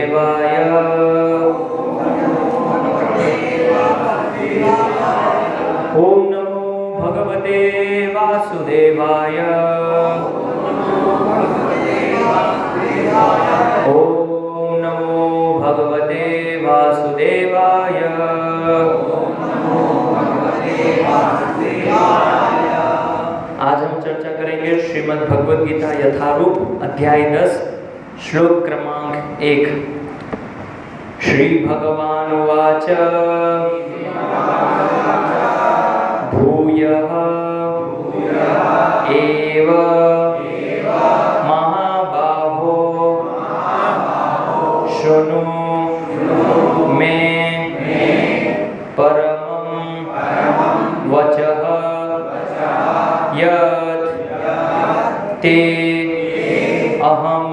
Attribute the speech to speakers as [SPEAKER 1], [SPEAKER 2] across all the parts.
[SPEAKER 1] वासुदेवाय। ओम नमो भगवते वासुदेवाय। ओम नमो भगवते वासुदेवाय। आज हम चर्चा करेंगे श्रीमद् भगवद गीता यथारूप अध्याय 10 श्लोक क्रमांक 1। श्री भगवान उवाच भूयः एव महाबाहो शृणु मे परमं वचः यत् ते अहं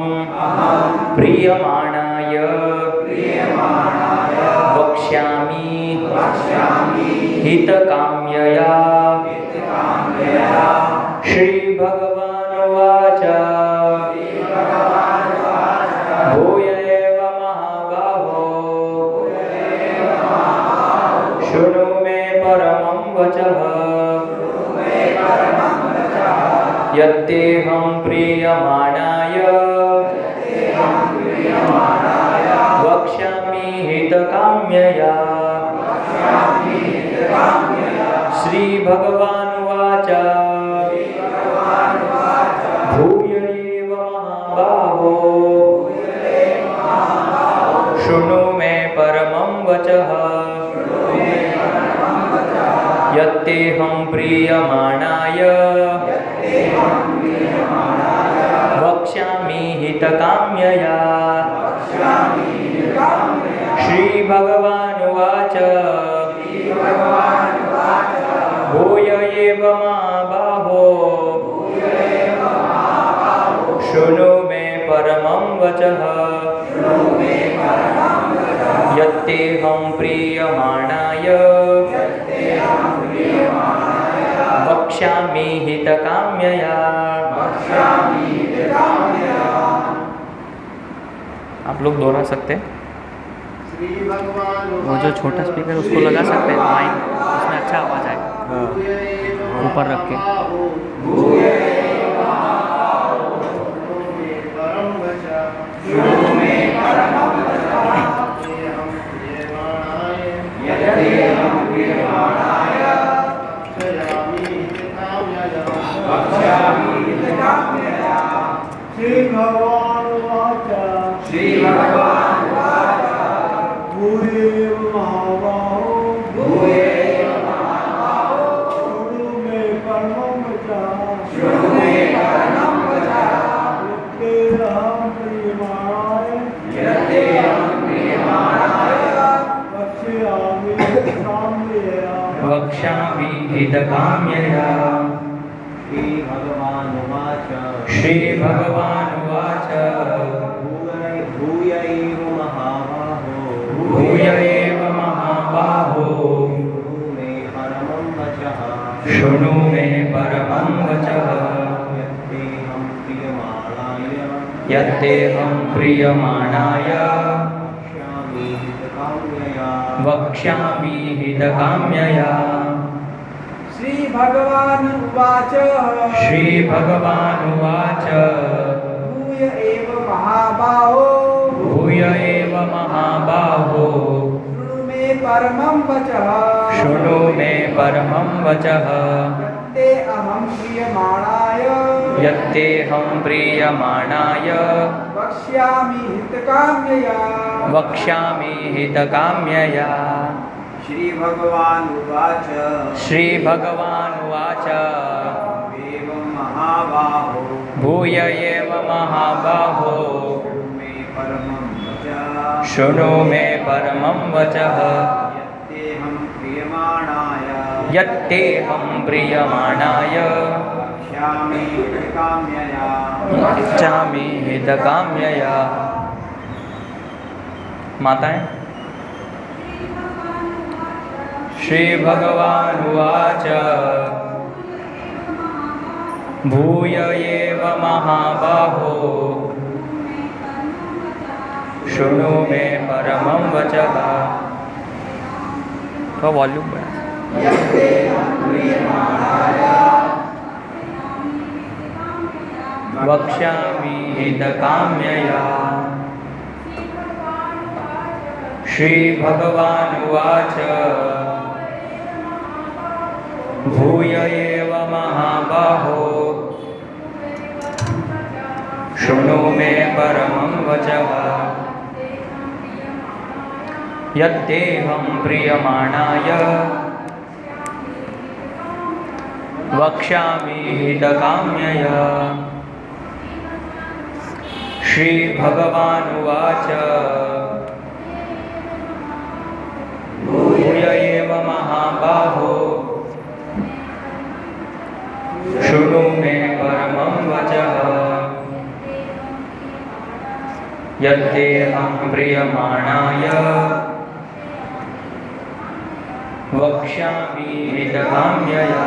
[SPEAKER 1] प्रीयमाणाय वक्ष्यामि हितकाम्यया। श्री भगवान उवाच भूय एव महाबाहो शृणु मे परमं वचः यत्तेऽहं प्रीयमाणाय वक्ष्यामि हितकाम्यया। श्री भगवान उवाच भूय एव महाबाहो शृणु मे परमं वचः यत्तेऽहं प्रीयमाणाय वक्ष्यामि हितकाम्यया। श्री भगवान उवाच भूय एव महाबाहो शृणु मे परमं वचः यत्तेऽहं प्रीयमाणाय वक्ष्यामि हितकाम्यया। आप लोग दोहरा सकते हैं। वो जो छोटा स्पीकर उसको लगा सकते हैं माइक, उसमें अच्छा आवाज आएगा ऊपर रख के।
[SPEAKER 2] श्री भगवान उवाच भूयेव महाबाहो शृणु मे परमं वचः यत्तेऽहं प्रीयमाणाय
[SPEAKER 1] वक्ष्यामि हितकाम्यया। श्री भगवान उवाच भूय एव महाबाहो शृणु मे परमं वचः यत्तेऽहं प्रीयमाणाय वक्ष्यामि हितकाम्यया।
[SPEAKER 2] श्री भगवान उवाच
[SPEAKER 1] श्री भगवान उवाच
[SPEAKER 2] भूय एव महाबाहो शृणु मे परमं वचः
[SPEAKER 1] यत्तेऽहं प्रीयमाणाय वक्ष्यामि हितकाम्यया।
[SPEAKER 2] श्री भगवान उवाच
[SPEAKER 1] भूय एव महाबाहो शृणु मे परमं वचः यत्तेऽहं प्रीयमाणाय वक्ष्यामि हितकाम्यया। माताएं। श्री भगवान उवाच भूय एव महाबाहो
[SPEAKER 3] शृणु मे परमं वचः।
[SPEAKER 1] तो वॉल्यूम बढ़ा।
[SPEAKER 3] वक्ष्यामि हितकाम्यया। श्रीभगवानुवाच भूय एव महाबाहो शृणु मे परमं वचः। यद्देहं प्रीयमाणाय वक्ष्यामि हितकाम्यया। श्रीभगवानुवाच भूय एव महाबाहो शृणु मे परमं वचः। यद्देहं प्रीयमाणाय वक्ष्यामि हितकाम्यया।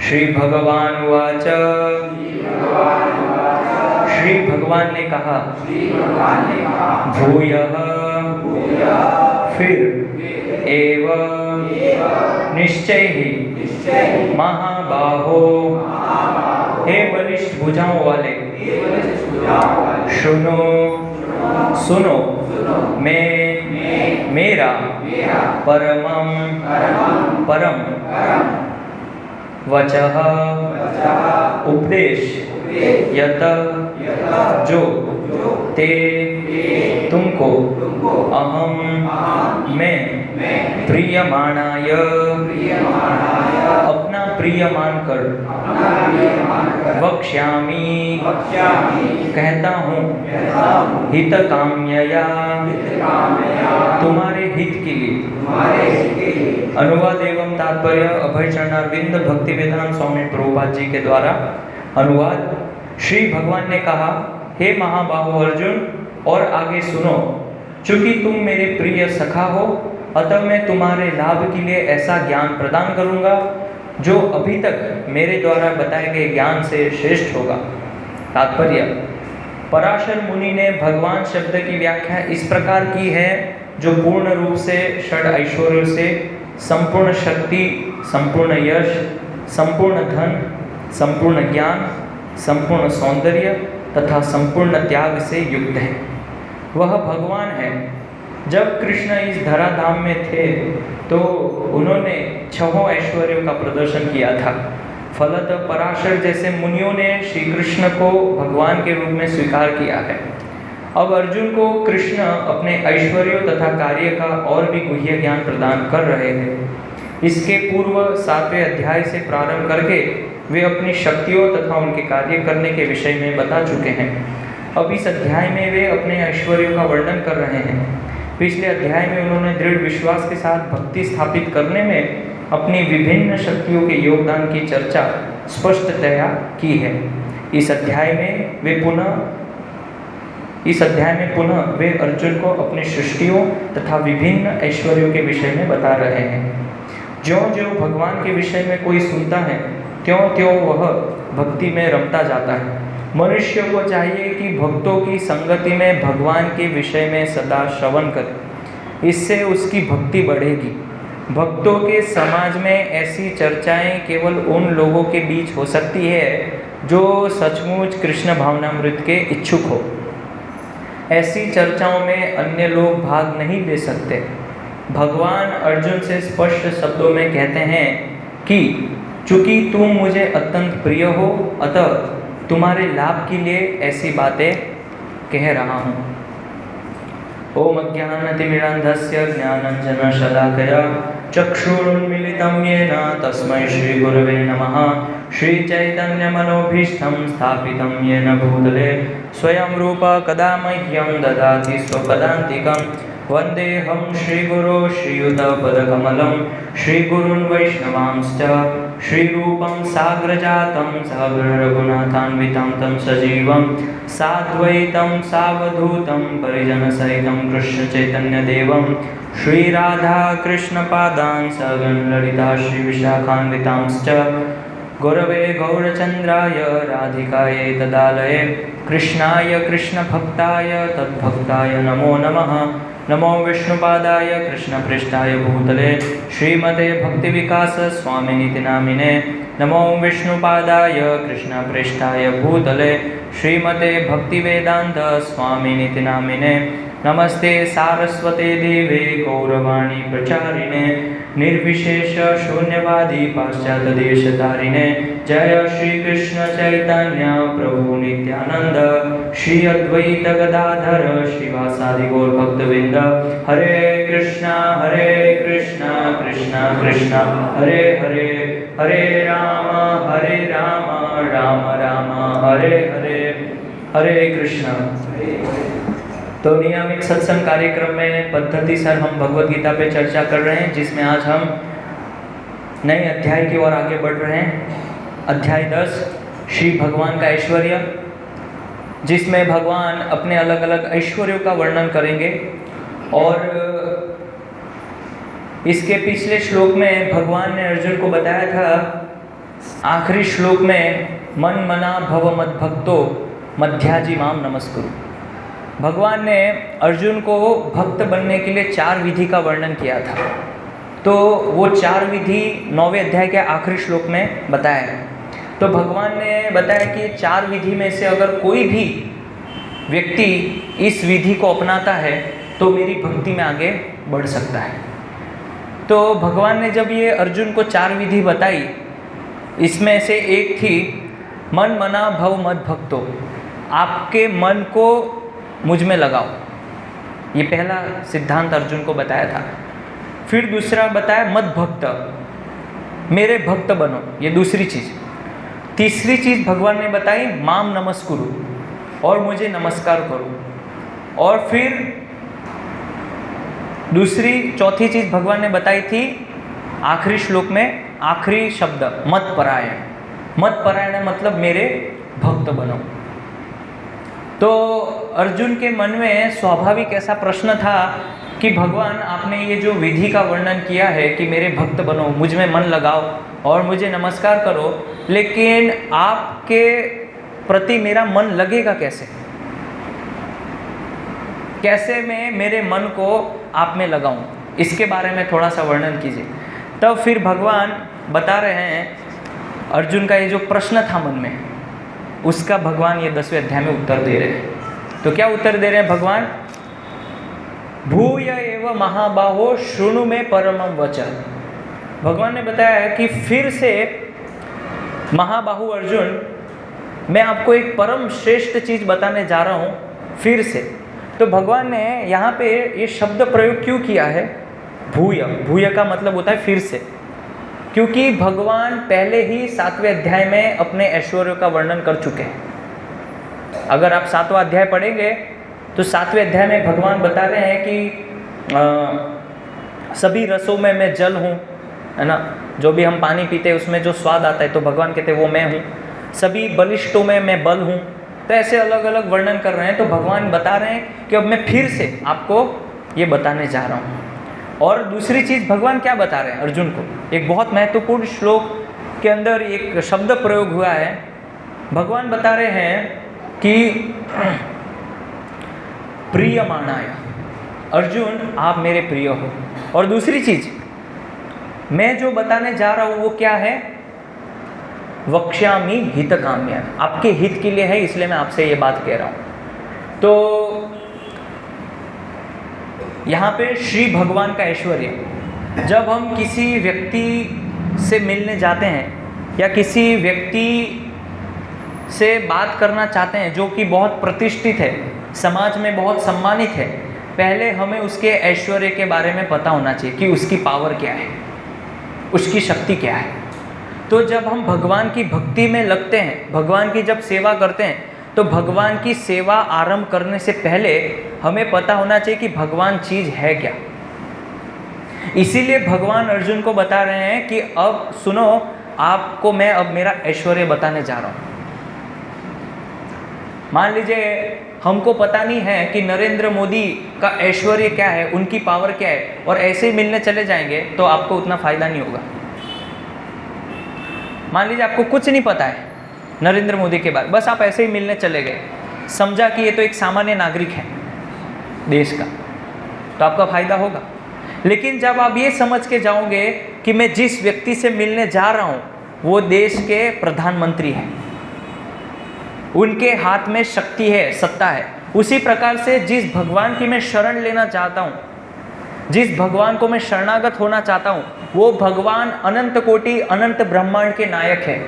[SPEAKER 3] श्री भगवानुवाच श्री भगवान ने कहा भूयः फिर एव निश्चय ही महाबाहो हे बलिष्ठ भुजाओं वाले सुनो सुनो मेरा परमं परम वचः उपदेश यत जो ते तुमको अहम मैं प्रियमाणाय अपना प्रिय मानकर वक्ष्यामि कहता हूँ हितकाम्यया तुम्हारे हित के लिए। अनुवाद एवं तात्पर्य अभय चरणारविंद भक्ति वेदांत स्वामी प्रभुपाद जी के द्वारा अनुवाद। श्री भगवान ने कहा हे महाबाहो अर्जुन और आगे सुनो, चूंकि तुम मेरे प्रिय सखा हो अतः मैं तुम्हारे लाभ के लिए ऐसा ज्ञान प्रदान करूंगा जो अभी तक मेरे द्वारा बताए गए ज्ञान से श्रेष्ठ होगा। तात्पर्य पराशर मुनि ने भगवान शब्द की व्याख्या इस प्रकार की है जो पूर्ण रूप से षड ऐश्वर्यों से संपूर्ण शक्ति, संपूर्ण यश, संपूर्ण धन, संपूर्ण ज्ञान, संपूर्ण सौंदर्य तथा संपूर्ण त्याग से युक्त है। वह भगवान है। जब कृष्ण इस धराधाम में थे तो उन्होंने छहों ऐश्वर्यों का प्रदर्शन किया था। फलतः पराशर जैसे मुनियों ने श्री कृष्ण को भगवान के रूप में स्वीकार किया है। अब अर्जुन को कृष्ण अपने ऐश्वर्यों तथा कार्य का और भी गुह्य ज्ञान प्रदान कर रहे हैं। इसके पूर्व 7वें अध्याय से प्रारंभ करके वे अपनी शक्तियों तथा उनके कार्य करने के विषय में बता चुके हैं। अब इस अध्याय में वे अपने ऐश्वर्यों का वर्णन कर रहे हैं। पिछले अध्याय में उन्होंने दृढ़ विश्वास के साथ भक्ति स्थापित करने में अपनी विभिन्न शक्तियों के योगदान की चर्चा स्पष्टतया की है। इस अध्याय में पुनः वे अर्जुन को अपनी सृष्टियों तथा विभिन्न ऐश्वर्यों के विषय में बता रहे हैं। ज्यों-ज्यों भगवान के विषय में कोई सुनता है त्यों-त्यों वह भक्ति में रमता जाता है। मनुष्य को चाहिए कि भक्तों की संगति में भगवान के विषय में सदा श्रवण करे, इससे उसकी भक्ति बढ़ेगी। भक्तों के समाज में ऐसी चर्चाएं केवल उन लोगों के बीच हो सकती है जो सचमुच कृष्ण भावनामृत के इच्छुक हो। ऐसी चर्चाओं में अन्य लोग भाग नहीं ले सकते। भगवान अर्जुन से स्पष्ट शब्दों में कहते हैं कि चूंकि तुम मुझे अत्यंत प्रिय हो अतः तुम्हारे लाभ के लिए ऐसी बातें कह रहा हूँ। ओम अज्ञानतिमिरान्धस्य ज्ञानाञ्जनशलाकया चक्षुरुन्मीलितं येन तस्मै श्रीगुरवे नमः। श्रीचैतन्यमनोभीष्टं स्थापितं येन भूतले स्वयं रूप कदा मह्यं ददाति स्वपदान्तिकं। वन्देऽहं श्रीगुरो श्रीयुतपदकमलं श्रीगुरुन् वैष्णवांश्च श्रीरूपं साग्रजातं सागररघुनाथान्वितं तं सजीवं साद्वैतं सावधूतं परिजनसहितं कृष्णचैतन्यदेवं श्रीराधाकृष्णपादान् सगणललिता श्रीविशाखान्वितांश्च गुरवे गौरचंद्राय राधिकायै तदालये कृष्णाय कृष्णभक्ताय तद्भक्ताय नमो नमः। नमो विष्णुपादाय कृष्णपृष्ठाय भूतले श्रीमते भक्तिविकास स्वामिनीति नामिने। नमो विष्णुपादाय कृष्णपृष्ठाय भूतले श्रीमते भक्तिवेदांत स्वामिनीति नामिने। नमस्ते सारस्वते देवे गौरवाणी प्रचारिणे निर्विशेष शून्यवादी पाश्चात्यदेशतारिणे। जय श्री कृष्ण चैतन्य प्रभु नित्यानंद श्री अद्वैत गदाधर श्रीवासादि गौर भक्तवृंद। हरे कृष्णा कृष्णा कृष्णा हरे हरे, हरे राम राम राम हरे हरे, हरे कृष्णा। तो नियमित सत्संग कार्यक्रम में पद्धति सर हम भगवत गीता पे चर्चा कर रहे हैं, जिसमें आज हम नए अध्याय की ओर आगे बढ़ रहे हैं। अध्याय 10 श्री भगवान का ऐश्वर्य, जिसमें भगवान अपने अलग अलग ऐश्वर्यों का वर्णन करेंगे। और इसके पिछले श्लोक में भगवान ने अर्जुन को बताया था, आखिरी श्लोक में मन मना भव मद भक्तो मध्याजी माम नमस्कुरु। भगवान ने अर्जुन को भक्त बनने के लिए 4 विधि का वर्णन किया था। तो वो 4 विधि 9वें अध्याय के आखिरी श्लोक में बताया है। तो भगवान ने बताया कि 4 विधि में से अगर कोई भी व्यक्ति इस विधि को अपनाता है तो मेरी भक्ति में आगे बढ़ सकता है। तो भगवान ने जब ये अर्जुन को 4 विधि बताई, इसमें से एक थी मन मना भव मद भक्तो, आपके मन को मुझ में लगाओ। ये पहला सिद्धांत अर्जुन को बताया था। फिर दूसरा बताया मद भक्त, मेरे भक्त बनो, ये दूसरी चीज़। तीसरी चीज़ भगवान ने बताई माम नमस्कुरु, और मुझे नमस्कार करो। और फिर चौथी चीज़ भगवान ने बताई थी आखिरी श्लोक में, आखिरी शब्द मत परायण। मत परायण मतलब मेरे भक्त बनो। तो अर्जुन के मन में स्वाभाविक ऐसा प्रश्न था कि भगवान आपने ये जो विधि का वर्णन किया है कि मेरे भक्त बनो, मुझ में मन लगाओ और मुझे नमस्कार करो, लेकिन आपके प्रति मेरा मन लगेगा कैसे? कैसे मैं मेरे मन को आप में लगाऊं? इसके बारे में थोड़ा सा वर्णन कीजिए। तब फिर भगवान बता रहे हैं अर्जुन का ये जो प्रश्न था मन में, उसका भगवान ये 10वें अध्याय में उत्तर दे रहे हैं। तो क्या उत्तर दे रहे हैं भगवान? भूय एव महाबाहो शृणु में परमं वचन। भगवान ने बताया है कि फिर से महाबाहु अर्जुन, मैं आपको एक परम श्रेष्ठ चीज़ बताने जा रहा हूँ फिर से। तो भगवान ने यहाँ पे ये शब्द प्रयोग क्यों किया है भूय? भूय का मतलब होता है फिर से, क्योंकि भगवान पहले ही 7वें अध्याय में अपने ऐश्वर्य का वर्णन कर चुके हैं। अगर आप 7वां अध्याय पढ़ेंगे तो 7वें अध्याय में भगवान बता रहे हैं कि सभी रसों में मैं जल हूँ, है ना। जो भी हम पानी पीते हैं उसमें जो स्वाद आता है तो भगवान कहते हैं वो मैं हूँ। सभी बलिष्ठों में मैं बल हूँ। तो ऐसे अलग अलग वर्णन कर रहे हैं। तो भगवान बता रहे हैं कि अब मैं फिर से आपको ये बताने जा रहा हूँ। और दूसरी चीज़ भगवान क्या बता रहे हैं अर्जुन को, एक बहुत महत्वपूर्ण श्लोक के अंदर एक शब्द प्रयोग हुआ है। भगवान बता रहे हैं कि प्रियमाणाय, अर्जुन आप मेरे प्रिय हो। और दूसरी चीज़ मैं जो बताने जा रहा हूँ वो क्या है? वक्ष्यामि हित काम्या, आपके हित के लिए है, इसलिए मैं आपसे ये बात कह रहा हूँ। तो यहाँ पे श्री भगवान का ऐश्वर्य, जब हम किसी व्यक्ति से मिलने जाते हैं या किसी व्यक्ति से बात करना चाहते हैं जो कि बहुत प्रतिष्ठित है, समाज में बहुत सम्मानित है, पहले हमें उसके ऐश्वर्य के बारे में पता होना चाहिए कि उसकी पावर क्या है, उसकी शक्ति क्या है। तो जब हम भगवान की भक्ति में लगते हैं, भगवान की जब सेवा करते हैं, तो भगवान की सेवा आरंभ करने से पहले हमें पता होना चाहिए कि भगवान चीज़ है क्या। इसीलिए भगवान अर्जुन को बता रहे हैं कि अब सुनो, आपको मैं अब मेरा ऐश्वर्य बताने जा रहा हूँ। मान लीजिए हमको पता नहीं है कि नरेंद्र मोदी का ऐश्वर्य क्या है, उनकी पावर क्या है, और ऐसे ही मिलने चले जाएंगे तो आपको उतना फ़ायदा नहीं होगा।
[SPEAKER 1] मान लीजिए आपको कुछ नहीं पता है नरेंद्र मोदी के बारे, बस आप ऐसे ही मिलने चले गए, समझा कि ये तो एक सामान्य नागरिक है देश का, तो आपका फायदा होगा। लेकिन जब आप ये समझ के जाओगे कि मैं जिस व्यक्ति से मिलने जा रहा हूँ वो देश के प्रधानमंत्री हैं, उनके हाथ में शक्ति है, सत्ता है, उसी प्रकार से जिस भगवान की मैं शरण लेना चाहता हूँ, जिस भगवान को मैं शरणागत होना चाहता हूँ, वो भगवान अनंत कोटि अनंत ब्रह्मांड के नायक है।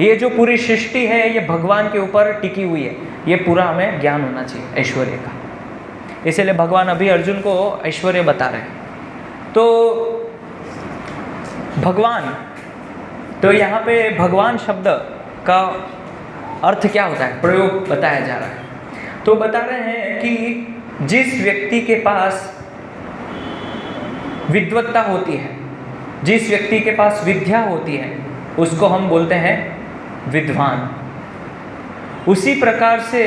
[SPEAKER 1] ये जो पूरी सृष्टि है ये भगवान के ऊपर टिकी हुई है, ये पूरा हमें ज्ञान होना चाहिए ऐश्वर्य का। इसीलिए भगवान अभी अर्जुन को ऐश्वर्य बता रहे हैं। तो भगवान, तो यहाँ पे भगवान शब्द का अर्थ क्या होता है, प्रयोग बताया जा रहा है। तो बता रहे हैं कि जिस व्यक्ति के पास विद्वत्ता होती है, जिस व्यक्ति के पास विद्या होती है, उसको हम बोलते हैं विद्वान। उसी प्रकार से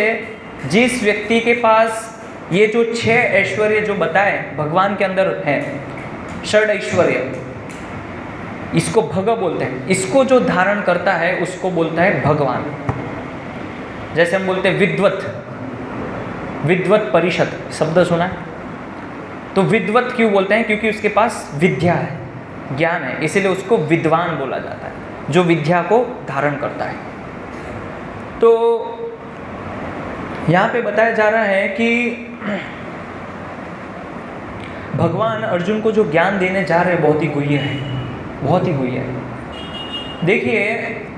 [SPEAKER 1] जिस व्यक्ति के पास ये जो 6 ऐश्वर्य जो बताए भगवान के अंदर है, षड ऐश्वर्य, इसको भग बोलते हैं, इसको जो धारण करता है उसको बोलता है भगवान। जैसे हम बोलते हैं विद्वत परिषद शब्द सुना है, तो विद्वत क्यों बोलते हैं, क्योंकि उसके पास विद्या है, ज्ञान है, इसीलिए उसको विद्वान बोला जाता है, जो विद्या को धारण करता है। तो यहाँ पे बताया जा रहा है कि भगवान अर्जुन को जो ज्ञान देने जा रहे हैं बहुत ही गुह्य है, बहुत ही गुह्य है। देखिए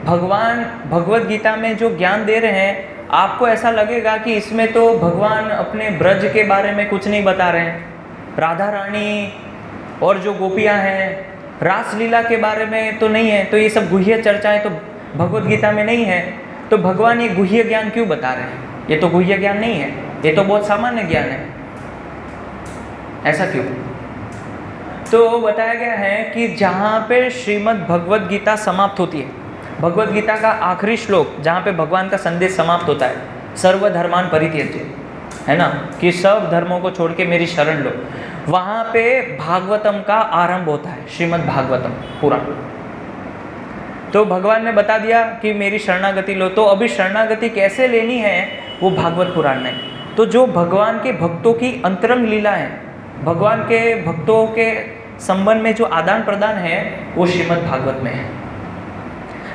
[SPEAKER 1] भगवान भगवत गीता में जो ज्ञान दे रहे हैं, आपको ऐसा लगेगा कि इसमें तो भगवान अपने ब्रज के बारे में कुछ नहीं बता रहे हैं, राधा रानी और जो गोपियाँ हैं, रासलीला के बारे में तो नहीं है, तो ये सब गुह्य चर्चाएं तो भगवत गीता में नहीं है, तो भगवान ये गुह्य ज्ञान क्यों बता रहे हैं? ये तो गुह्य ज्ञान नहीं है, ये तो बहुत सामान्य ज्ञान है, ऐसा क्यों? तो बताया गया है कि जहाँ पे श्रीमद् भगवत गीता समाप्त होती है, भगवत गीता का आखिरी श्लोक जहाँ पे भगवान का संदेश समाप्त होता है, सर्वधर्मान परित्यज्य, है ना, कि सब धर्मों को छोड़ के मेरी शरण लो, वहाँ पे भागवतम का आरंभ होता है, श्रीमद् भागवतम पुराण। तो भगवान ने बता दिया कि मेरी शरणागति लो, तो अभी शरणागति कैसे लेनी है वो भागवत पुराण में। तो जो भगवान के भक्तों की अंतरंग लीला है, भगवान के भक्तों के संबंध में जो आदान प्रदान है वो श्रीमद् भागवत में है।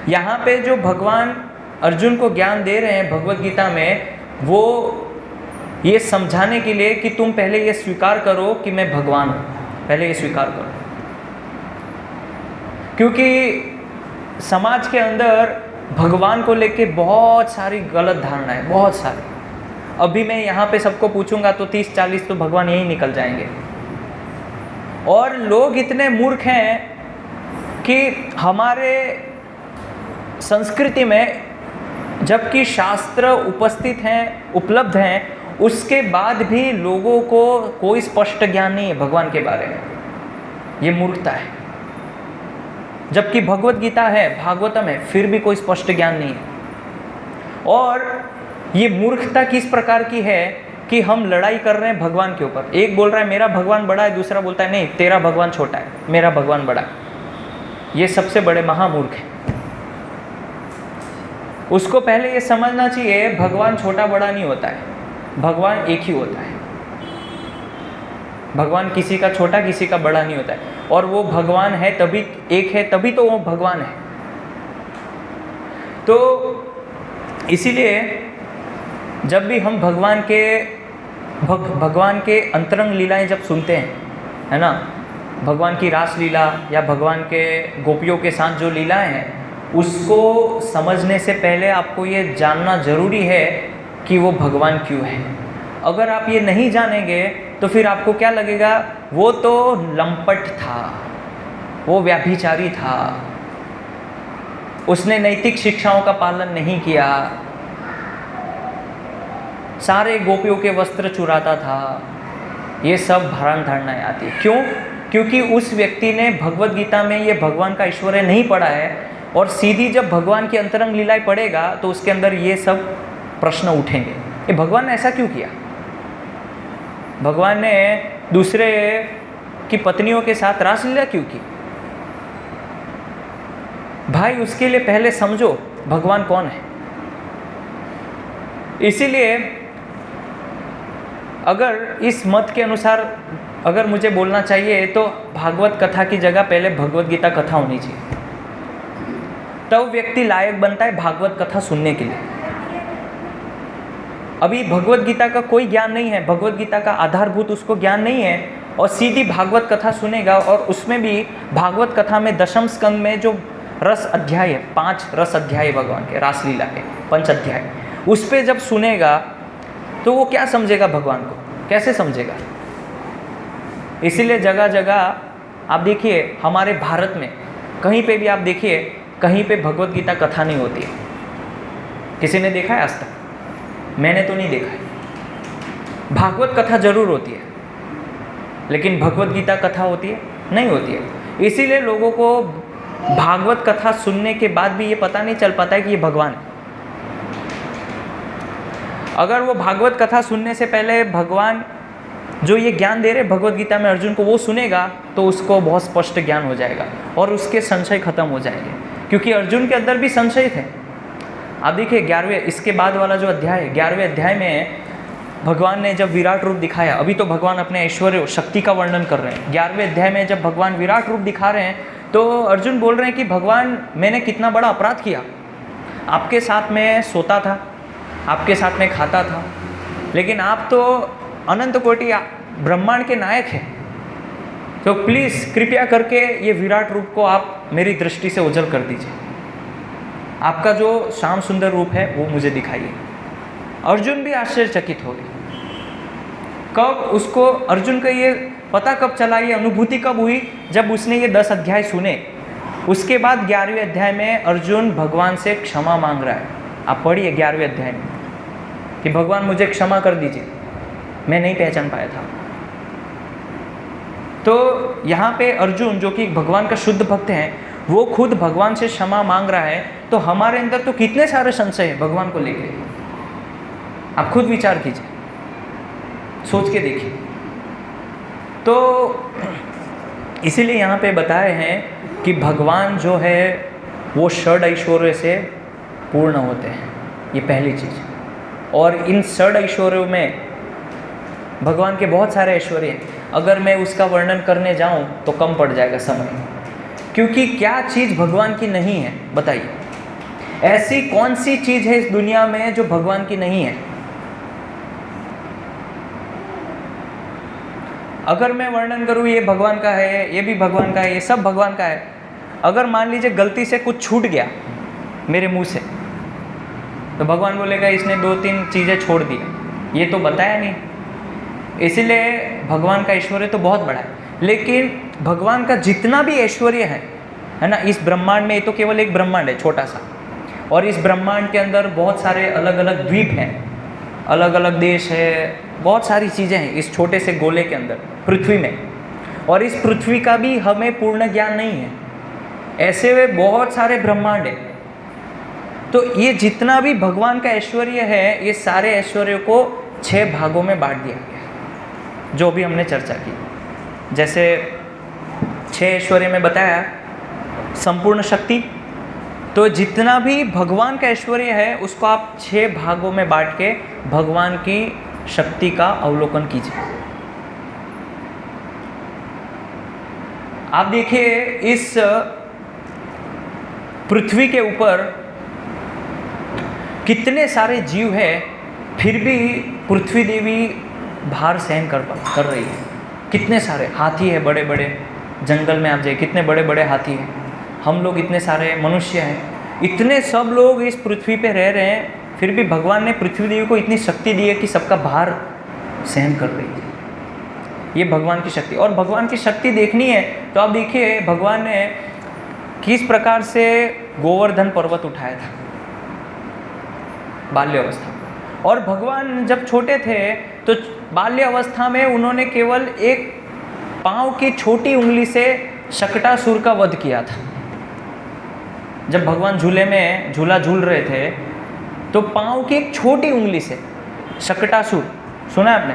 [SPEAKER 1] यहाँ पे जो भगवान अर्जुन को ज्ञान दे रहे हैं भगवत गीता में, वो ये समझाने के लिए कि तुम पहले ये स्वीकार करो कि मैं भगवान हूँ, पहले ये स्वीकार करो। क्योंकि समाज के अंदर भगवान को लेके बहुत सारी गलत धारणाएं, बहुत सारी। अभी मैं यहाँ पे सबको पूछूंगा तो 30-40 तो भगवान यही निकल जाएंगे। और लोग इतने मूर्ख हैं कि हमारे संस्कृति में जबकि शास्त्र उपस्थित हैं, उपलब्ध हैं, उसके बाद भी लोगों को कोई स्पष्ट ज्ञान नहीं है भगवान के बारे में। ये मूर्खता है। जबकि भगवत गीता है, भागवतम है, फिर भी कोई स्पष्ट ज्ञान नहीं है। और ये मूर्खता किस प्रकार की है कि हम लड़ाई कर रहे हैं भगवान के ऊपर। एक बोल रहा है मेरा भगवान बड़ा है, दूसरा बोलता है नहीं तेरा भगवान छोटा है, मेरा भगवान बड़ा है। ये सबसे बड़े महामूर्ख हैं। उसको पहले ये समझना चाहिए भगवान छोटा बड़ा नहीं होता है, भगवान एक ही होता है। भगवान किसी का छोटा किसी का बड़ा नहीं होता है, और वो भगवान है तभी एक है, तभी तो वो भगवान है। तो इसीलिए जब भी हम भगवान के अंतरंग लीलाएं जब सुनते हैं, है ना, भगवान की रास लीला या भगवान के गोपियों के साथ जो लीलाएं हैं, उसको समझने से पहले आपको ये जानना जरूरी है कि वो भगवान क्यों है। अगर आप ये नहीं जानेंगे तो फिर आपको क्या लगेगा, वो तो लंपट था, वो व्यभिचारी था, उसने नैतिक शिक्षाओं का पालन नहीं किया, सारे गोपियों के वस्त्र चुराता था। ये सब भ्रांत धारणाएं आती है। क्यों? क्योंकि उस व्यक्ति ने भगवत गीता में ये भगवान का ऐश्वर्य नहीं पढ़ा है, और सीधी जब भगवान की अंतरंग लीलाएं पढ़ेगा तो उसके अंदर ये सब प्रश्न उठेंगे। ये भगवान ने ऐसा क्यों किया? भगवान ने दूसरे की पत्नियों के साथ रासलीला क्यों की? भाई उसके लिए पहले समझो भगवान कौन है। इसीलिए अगर इस मत के अनुसार अगर मुझे बोलना चाहिए तो भागवत कथा की जगह पहले भगवत गीता कथा होनी चाहिए, तब व्यक्ति लायक बनता है भागवत कथा सुनने के लिए। अभी भगवत गीता का कोई ज्ञान नहीं है, भगवत गीता का आधारभूत उसको ज्ञान नहीं है, और सीधी भागवत कथा सुनेगा, और उसमें भी भागवत कथा में दशम स्कंद में जो रस अध्याय है, 5 रस अध्याय भगवान के रासलीला के 5 अध्याय, उस पर जब सुनेगा तो वो क्या समझेगा भगवान को, कैसे समझेगा। इसीलिए जगह जगह आप देखिए हमारे भारत में कहीं पे भी आप देखिए, कहीं पे भगवत गीता कथा नहीं होती है। किसी ने देखा है आज तक? मैंने तो नहीं देखा है। भागवत कथा जरूर होती है, लेकिन भगवत गीता कथा होती है? नहीं होती है। इसीलिए लोगों को भागवत कथा सुनने के बाद भी ये पता नहीं चल पाता है कि ये भगवान है। अगर वो भागवत कथा सुनने से पहले भगवान जो ये ज्ञान दे रहे भगवत गीता में अर्जुन को, वो सुनेगा तो उसको बहुत स्पष्ट ज्ञान हो जाएगा और उसके संशय खत्म हो जाएंगे, क्योंकि अर्जुन के अंदर भी संशय थे। आप देखिए 11वें, इसके बाद वाला जो अध्याय है, 11वें अध्याय में भगवान ने जब विराट रूप दिखाया, अभी तो भगवान अपने ऐश्वर्य शक्ति का वर्णन कर रहे हैं। 11वें अध्याय में जब भगवान विराट रूप दिखा रहे हैं तो अर्जुन बोल रहे हैं कि भगवान मैंने कितना बड़ा अपराध किया, आपके साथ में सोता था, आपके साथ में खाता था, लेकिन आप तो अनंत कोटि ब्रह्मांड के नायक हैं, तो प्लीज़ कृपया करके ये विराट रूप को आप मेरी दृष्टि से ओझल कर दीजिए, आपका जो श्याम सुंदर रूप है वो मुझे दिखाइए। अर्जुन भी आश्चर्यचकित हो गए। कब उसको अर्जुन का ये पता कब चला, ये अनुभूति कब हुई, जब उसने ये 10 अध्याय सुने। उसके बाद 11वें अध्याय में अर्जुन भगवान से क्षमा मांग रहा है। आप पढ़िए 11वें अध्याय में कि भगवान मुझे क्षमा कर दीजिए, मैं नहीं पहचान पाया था। तो यहाँ पे अर्जुन जो कि भगवान का शुद्ध भक्त है, वो खुद भगवान से क्षमा मांग रहा है। तो हमारे अंदर तो कितने सारे संशय हैं भगवान को लेके, आप खुद विचार कीजिए, सोच के देखिए। तो इसीलिए यहाँ पे बताए हैं कि भगवान जो है वो षड ऐश्वर्य से पूर्ण होते हैं, ये पहली चीज़। और इन षड ऐश्वर्यों में भगवान के बहुत सारे ऐश्वर्य हैं, अगर मैं उसका वर्णन करने जाऊं तो कम पड़ जाएगा समय, क्योंकि क्या चीज़ भगवान की नहीं है बताइए। ऐसी कौन सी चीज़ है इस दुनिया में जो भगवान की नहीं है? अगर मैं वर्णन करूं ये भगवान का है, ये भी भगवान का है, ये सब भगवान का है, अगर मान लीजिए गलती से कुछ छूट गया मेरे मुंह से, तो भगवान बोलेगा इसने 2-3 चीज़ें छोड़ दी, ये तो बताया नहीं। इसीलिए भगवान का ऐश्वर्य तो बहुत बड़ा है, लेकिन भगवान का जितना भी ऐश्वर्य है ना, इस ब्रह्मांड में, ये तो केवल एक ब्रह्मांड है छोटा सा, और इस ब्रह्मांड के अंदर बहुत सारे अलग अलग द्वीप हैं, अलग अलग देश है, बहुत सारी चीज़ें हैं इस छोटे से गोले के अंदर पृथ्वी में, और इस पृथ्वी का भी हमें पूर्ण ज्ञान नहीं है। ऐसे वे बहुत सारे ब्रह्मांड हैं। तो ये जितना भी भगवान का ऐश्वर्य है, ये सारे ऐश्वर्य को 6 भागों में बांट दिया गया, जो भी हमने चर्चा की। जैसे 6 ऐश्वर्य में बताया संपूर्ण शक्ति, तो जितना भी भगवान का ऐश्वर्य है उसको आप 6 भागों में बांट के भगवान की शक्ति का अवलोकन कीजिए। आप देखिए इस पृथ्वी के ऊपर कितने सारे जीव हैं, फिर भी पृथ्वी देवी भार सहन कर रही है। कितने सारे हाथी है, बड़े बड़े जंगल में आप जाइए, कितने बड़े बड़े हाथी हैं। हम लोग इतने सारे मनुष्य हैं, इतने सब लोग इस पृथ्वी पे रह रहे हैं, फिर भी भगवान ने पृथ्वी देवी को इतनी शक्ति दी है कि सबका भार सहन कर रही है। ये भगवान की शक्ति। और भगवान की शक्ति देखनी है तो आप देखिए भगवान ने किस प्रकार से गोवर्धन पर्वत उठाया था बाल्यावस्था में। और भगवान जब छोटे थे तो बाल्यावस्था में उन्होंने केवल एक पाँव की छोटी उंगली से शकटासुर का वध किया था। जब भगवान झूले में झूला झूल रहे थे तो पाँव की एक छोटी उंगली से शकटासुर, सुना आपने?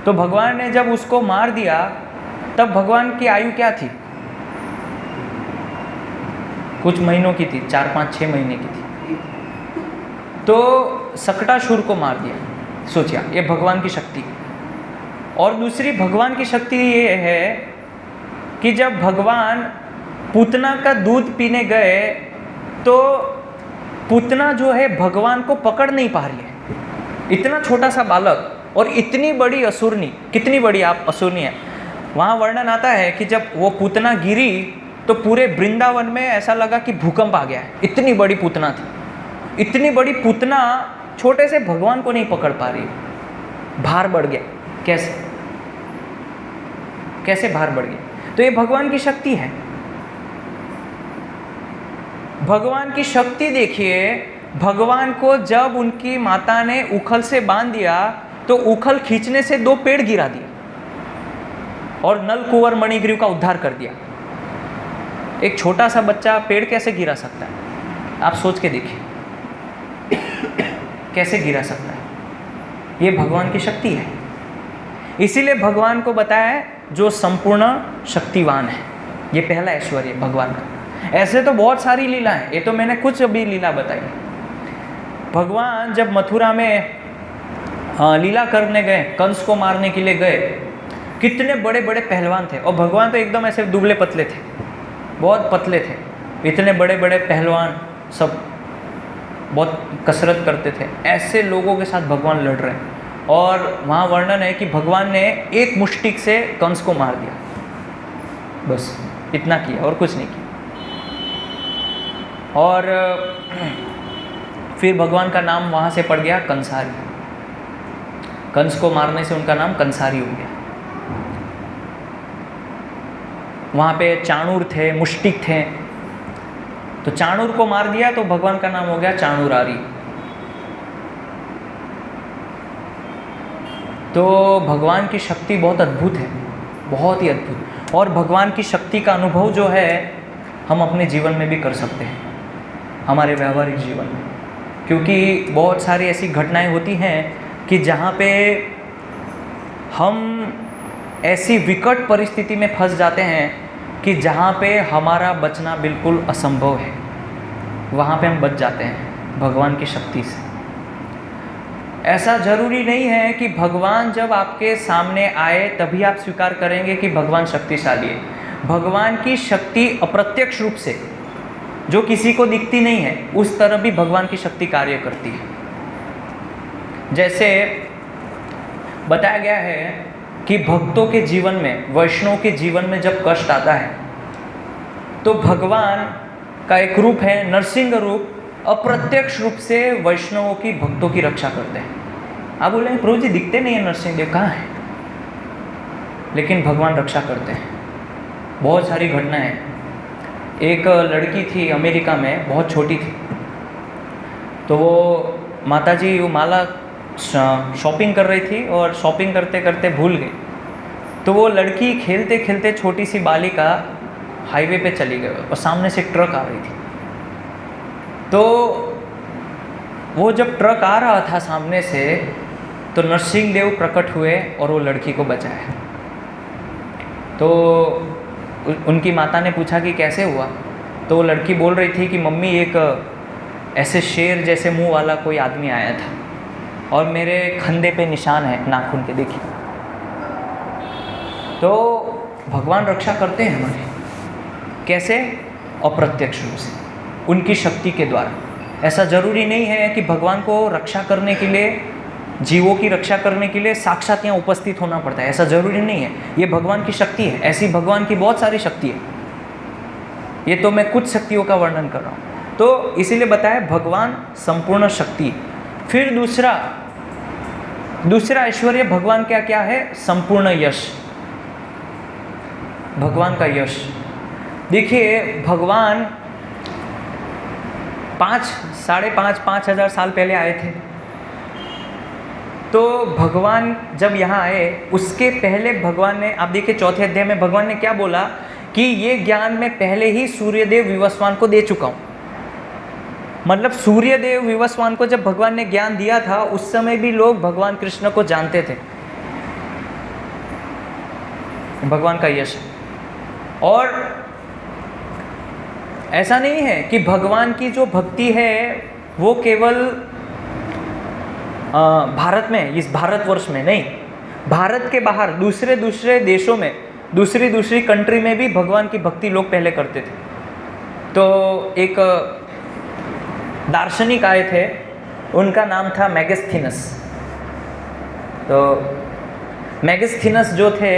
[SPEAKER 1] तो भगवान ने जब उसको मार दिया तब भगवान की आयु क्या थी? कुछ महीनों की थी, 4-5-6 महीने की थी। तो सकटासुर को मार दिया। सोचिए, ये भगवान की शक्ति। और दूसरी भगवान की शक्ति ये है कि जब भगवान पूतना का दूध पीने गए तो पूतना जो है भगवान को पकड़ नहीं पा रही है। इतना छोटा सा बालक और इतनी बड़ी असुरनी, कितनी बड़ी आप असुरनी है। वहाँ वर्णन आता है कि जब वो पूतना गिरी तो पूरे वृंदावन में ऐसा लगा कि भूकंप आ गया है। इतनी बड़ी पूतना थी। इतनी बड़ी पूतना छोटे से भगवान को नहीं पकड़ पा रही, भार बढ़ गया। कैसे भार बढ़ गया? तो ये भगवान की शक्ति है। भगवान की शक्ति देखिए, भगवान को जब उनकी माता ने उखल से बांध दिया तो उखल खींचने से 2 पेड़ गिरा दिए और नल कुंवर मणिग्रीव का उद्धार कर दिया। एक छोटा सा बच्चा पेड़ कैसे गिरा सकता है? आप सोच के देखिए, कैसे गिरा सकता है? ये भगवान की शक्ति है। इसीलिए भगवान को बताया जो संपूर्ण शक्तिवान है। ये पहला ऐश्वर्य भगवान का। ऐसे तो बहुत सारी लीला है, ये तो मैंने कुछ अभी लीला बताई। भगवान जब मथुरा में लीला करने गए, कंस को मारने के लिए गए, कितने बड़े बड़े पहलवान थे। और भगवान तो एकदम ऐसे दुबले पतले थे, बहुत पतले थे। इतने बड़े बड़े पहलवान सब बहुत कसरत करते थे। ऐसे लोगों के साथ भगवान लड़ रहे हैं और वहाँ वर्णन है कि भगवान ने एक मुष्टिक से कंस को मार दिया। बस इतना किया और कुछ नहीं किया। और फिर भगवान का नाम वहाँ से पड़ गया कंसारी। कंस को मारने से उनका नाम कंसारी हो गया। वहाँ पे चाणूर थे, मुष्टिक थे, तो चाणूर को मार दिया तो भगवान का नाम हो गया चाणूरारी। तो भगवान की शक्ति बहुत अद्भुत है, बहुत ही अद्भुत। और भगवान की शक्ति का अनुभव जो है हम अपने जीवन में भी कर सकते हैं, हमारे व्यवहारिक जीवन में। क्योंकि बहुत सारी ऐसी घटनाएं होती हैं कि जहाँ पे हम ऐसी विकट परिस्थिति में फंस जाते हैं कि जहाँ पे हमारा बचना बिल्कुल असंभव है, वहाँ पे हम बच जाते हैं भगवान की शक्ति से। ऐसा ज़रूरी नहीं है कि भगवान जब आपके सामने आए तभी आप स्वीकार करेंगे कि भगवान शक्तिशाली है। भगवान की शक्ति अप्रत्यक्ष रूप से, जो किसी को दिखती नहीं है, उस तरह भी भगवान की शक्ति कार्य करती है। जैसे बताया गया है कि भक्तों के जीवन में, वैष्णव के जीवन में जब कष्ट आता है तो भगवान का एक रूप है नरसिंह रूप, अप्रत्यक्ष रूप से वैष्णवों की, भक्तों की रक्षा करते हैं। आप बोलेंगे प्रभु जी दिखते नहीं है नरसिंह देव, कहाँ है? लेकिन भगवान रक्षा करते हैं। बहुत सारी घटनाएं हैं। एक लड़की थी अमेरिका में, बहुत छोटी थी, तो वो माताजी वो माला शॉपिंग कर रही थी और शॉपिंग करते करते भूल गई। तो वो लड़की खेलते खेलते, छोटी सी बालिका हाईवे पे चली गई और सामने से ट्रक आ रही थी। तो वो जब ट्रक आ रहा था सामने से तो नरसिंह देव प्रकट हुए और वो लड़की को बचाया। तो उनकी माता ने पूछा कि कैसे हुआ? तो वो लड़की बोल रही थी कि मम्मी एक ऐसे शेर जैसे मुंह वाला कोई आदमी आया था और मेरे कंधे पे निशान है नाखून के, देखिए। तो भगवान रक्षा करते हैं हमारी। कैसे? अप्रत्यक्ष रूप से, उनकी शक्ति के द्वारा। ऐसा ज़रूरी नहीं है कि भगवान को रक्षा करने के लिए, जीवों की रक्षा करने के लिए साक्षात यहाँ उपस्थित होना पड़ता है, ऐसा ज़रूरी नहीं है। ये भगवान की शक्ति है। ऐसी भगवान की बहुत सारी शक्ति है। ये तो मैं कुछ शक्तियों का वर्णन कर रहा हूँ। तो इसीलिए बताया भगवान संपूर्ण शक्ति। फिर दूसरा ऐश्वर्य भगवान का क्या है? संपूर्ण यश, भगवान का यश। देखिए भगवान 5,500 5,000 साल पहले आए थे। तो भगवान जब यहाँ आए उसके पहले भगवान ने, आप देखिए 4थे अध्याय में भगवान ने क्या बोला कि ये ज्ञान मैं पहले ही सूर्यदेव विवस्वान को दे चुका हूँ। मतलब सूर्यदेव विवस्वान को जब भगवान ने ज्ञान दिया था उस समय भी लोग भगवान कृष्ण को जानते थे। भगवान का यश। और ऐसा नहीं है कि भगवान की जो भक्ति है वो केवल भारत में, इस भारतवर्ष में नहीं, भारत के बाहर दूसरे देशों में, दूसरी कंट्री में भी भगवान की भक्ति लोग पहले करते थे। तो एक दार्शनिक आए थे, उनका नाम था मेगास्थीनस। तो मेगास्थीनस जो थे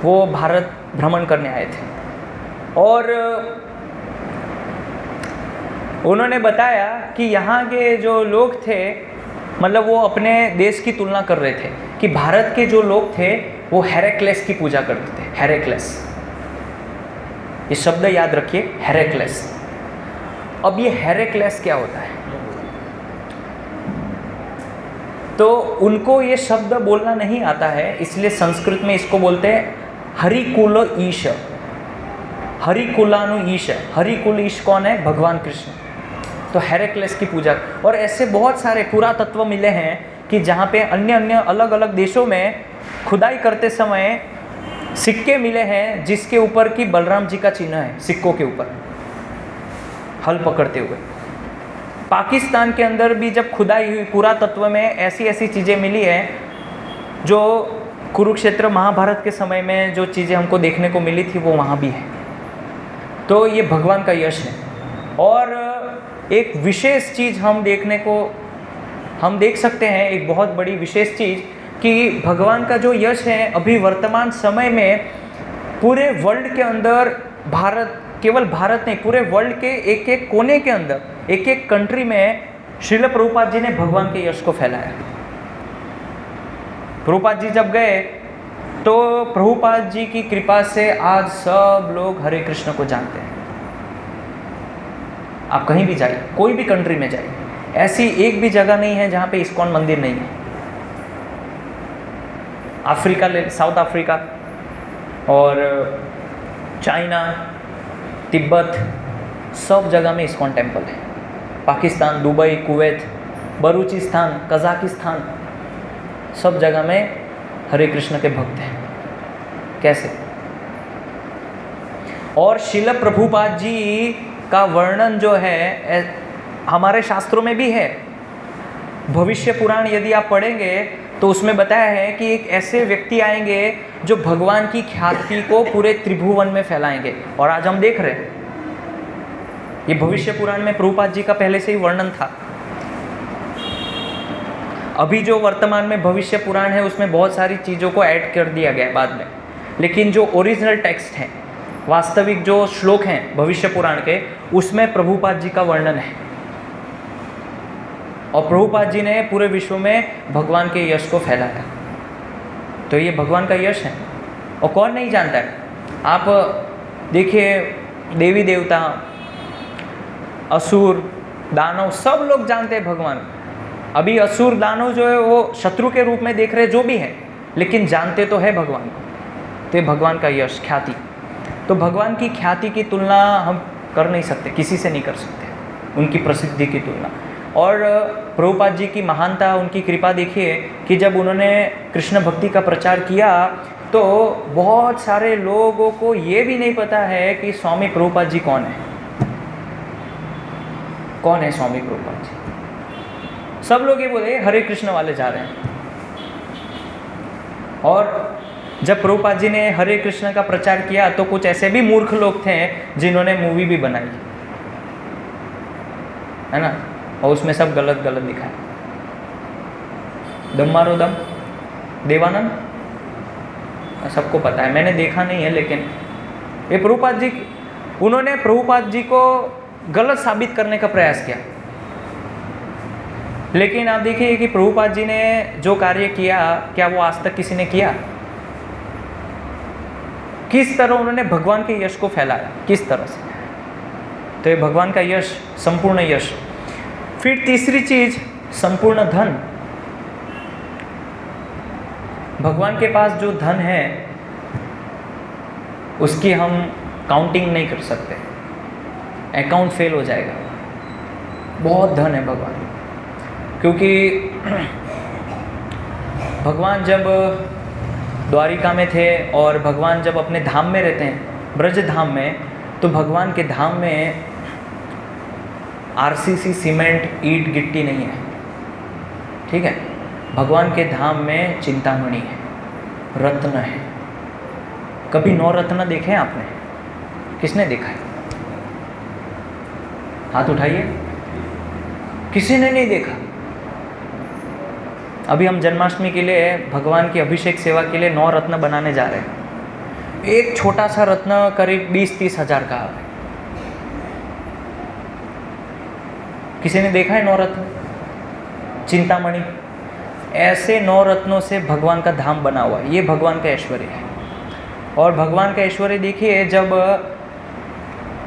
[SPEAKER 1] वो भारत भ्रमण करने आए थे और उन्होंने बताया कि यहाँ के जो लोग थे, मतलब वो अपने देश की तुलना कर रहे थे कि भारत के जो लोग थे वो हेरेक्लेस की पूजा करते थे। हेरेक्लेस, ये शब्द याद रखिए, हेरेक्लेस। अब ये हेरेक्लेस क्या होता है? तो उनको ये शब्द बोलना नहीं आता है, इसलिए संस्कृत में इसको बोलते हैं हरिकुल ईश। हरिकुलानु ईश। हरिकुल ईश कौन है? भगवान कृष्ण। तो हेरेक्लेस की पूजा। और ऐसे बहुत सारे पुरातत्व मिले हैं कि जहाँ पे अन्य अलग अलग देशों में खुदाई करते समय सिक्के मिले हैं जिसके ऊपर कि बलराम जी का चिन्ह है, सिक्कों के ऊपर हल पकड़ते हुए। पाकिस्तान के अंदर भी जब खुदाई हुई पुरातत्व में ऐसी चीज़ें मिली है जो कुरुक्षेत्र महाभारत के समय में जो चीज़ें हमको देखने को मिली थी वो वहाँ भी है। तो ये भगवान का यश है। और एक विशेष चीज़ हम देख सकते हैं, एक बहुत बड़ी विशेष चीज़ कि भगवान का जो यश है अभी वर्तमान समय में पूरे वर्ल्ड के अंदर, केवल भारत नहीं, पूरे वर्ल्ड के एक कोने के अंदर, एक कंट्री में श्रील प्रभुपाद जी ने भगवान के यश को फैलाया। प्रभुपाद जी जब गए तो प्रभुपाद जी की कृपा से आज सब लोग हरे कृष्ण को जानते हैं। आप कहीं भी जाइए, कोई भी कंट्री में जाइए, ऐसी एक भी जगह नहीं है जहाँ पे इस्कॉन मंदिर नहीं है। अफ्रीका साउथ अफ्रीका और चाइना, तिब्बत, सब जगह में इस्कॉन टेम्पल है। Pakistan, Dubai, Kuwait, Balochistan, Kazakhstan, सब जगह में हरे कृष्ण के भक्त हैं। कैसे? और श्रील प्रभुपाद जी का वर्णन जो है हमारे शास्त्रों में भी है। भविष्य पुराण यदि आप पढ़ेंगे तो उसमें बताया है कि एक ऐसे व्यक्ति आएंगे जो भगवान की ख्याति को पूरे त्रिभुवन में फैलाएंगे। और आज हम देख रहे हैं, ये भविष्य पुराण में प्रभुपाद जी का पहले से ही वर्णन था। अभी जो वर्तमान में भविष्य पुराण है उसमें बहुत सारी चीज़ों को ऐड कर दिया गया है बाद में, लेकिन जो ओरिजिनल टेक्स्ट हैं, वास्तविक जो श्लोक हैं भविष्य पुराण के, उसमें प्रभुपाद जी का वर्णन है। और प्रभुपाद जी ने पूरे विश्व में भगवान के यश को फैलाया। तो ये भगवान का यश है और कौन नहीं जानता है। आप देखिए, देवी देवता, असुर, दानव, सब लोग जानते हैं भगवान। अभी असुर दानव जो है वो शत्रु के रूप में देख रहे जो भी है, लेकिन जानते तो है भगवान को। तो ये भगवान का यश, ख्याति। तो भगवान की ख्याति की तुलना हम कर नहीं सकते, किसी से नहीं कर सकते, उनकी प्रसिद्धि की तुलना। और प्रभुपाद जी की महानता, उनकी कृपा देखिए कि जब उन्होंने कृष्ण भक्ति का प्रचार किया तो बहुत सारे लोगों को ये भी नहीं पता है कि स्वामी प्रभुपाद जी कौन है। कौन है स्वामी प्रभुपाद जी? सब लोग ये बोले हरे कृष्ण वाले जा रहे हैं। और जब प्रभुपाद जी ने हरे कृष्ण का प्रचार किया तो कुछ ऐसे भी मूर्ख लोग थे जिन्होंने मूवी भी बनाई, है ना, और उसमें सब गलत दिखाया। दम मारो दम, देवानंद, सबको पता है, मैंने देखा नहीं है, लेकिन ये प्रभुपाद जी, उन्होंने प्रभुपाद जी को गलत साबित करने का प्रयास किया। लेकिन आप देखिए कि प्रभुपाद जी ने जो कार्य किया, क्या वो आज तक किसी ने किया? किस तरह उन्होंने भगवान के यश को फैलाया, किस तरह से। तो ये भगवान का यश, संपूर्ण यश। फिर तीसरी चीज, संपूर्ण धन। भगवान के पास जो धन है उसकी हम काउंटिंग नहीं कर सकते, अकाउंट फेल हो जाएगा। बहुत धन है भगवान, क्योंकि भगवान जब द्वारिका में थे और भगवान जब अपने धाम में रहते हैं, ब्रज धाम में, तो भगवान के धाम में आरसीसी सीमेंट ईंट गिट्टी नहीं है, ठीक है। भगवान के धाम में चिंतामणि है, रत्न है। कभी 9 रत्न देखे हैं आपने? किसने देखा है? हाथ उठाइए। किसी ने नहीं देखा। अभी हम जन्माष्टमी के लिए भगवान की अभिषेक सेवा के लिए 9 रत्न बनाने जा रहे हैं। एक छोटा सा रत्न करीब 20-30 हज़ार का है। किसी ने देखा है 9 रत्न? चिंतामणि, ऐसे 9 रत्नों से भगवान का धाम बना हुआ है। ये भगवान का ऐश्वर्य है। और भगवान का ऐश्वर्य देखिए, जब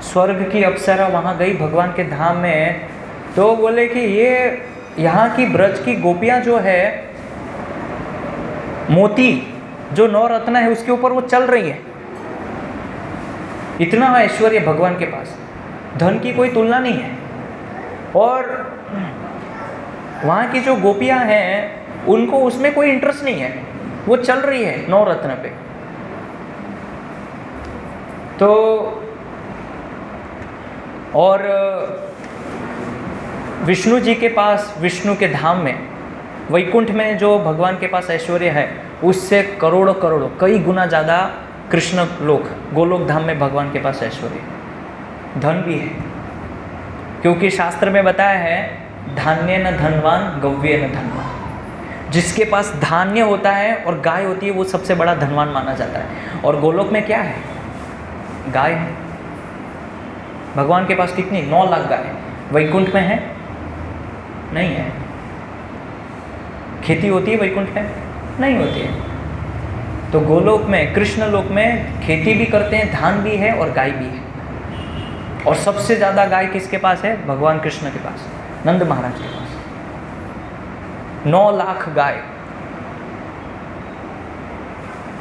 [SPEAKER 1] स्वर्ग की अप्सरा वहाँ गई भगवान के धाम में, तो बोले कि ये यहाँ की ब्रज की गोपियाँ जो है, मोती जो 9 रत्न है उसके ऊपर वो चल रही है। इतना ऐश्वर्य भगवान के पास, धन की कोई तुलना नहीं है। और वहाँ की जो गोपियाँ हैं उनको उसमें कोई इंटरेस्ट नहीं है, वो चल रही है 9 रत्न पे। तो और विष्णु जी के पास, विष्णु के धाम में, वैकुंठ में जो भगवान के पास ऐश्वर्य है, उससे करोड़ों करोड़ों कई गुना ज़्यादा कृष्ण लोक, गोलोक धाम में भगवान के पास ऐश्वर्य, धन भी है। क्योंकि शास्त्र में बताया है, धान्य न धनवान गव्य न धनवान। जिसके पास धान्य होता है और गाय होती है वो सबसे बड़ा धनवान माना जाता है। और गोलोक में क्या है? गाय है। भगवान के पास कितनी? 9 लाख गाय। वैकुंठ में है? नहीं है। खेती होती है वैकुंठ में? नहीं होती है। तो गोलोक में, कृष्ण लोक में खेती भी करते हैं, धान भी है और गाय भी है। और सबसे ज़्यादा गाय किसके पास है? भगवान कृष्ण के पास, नंद महाराज के पास। 9 लाख गाय।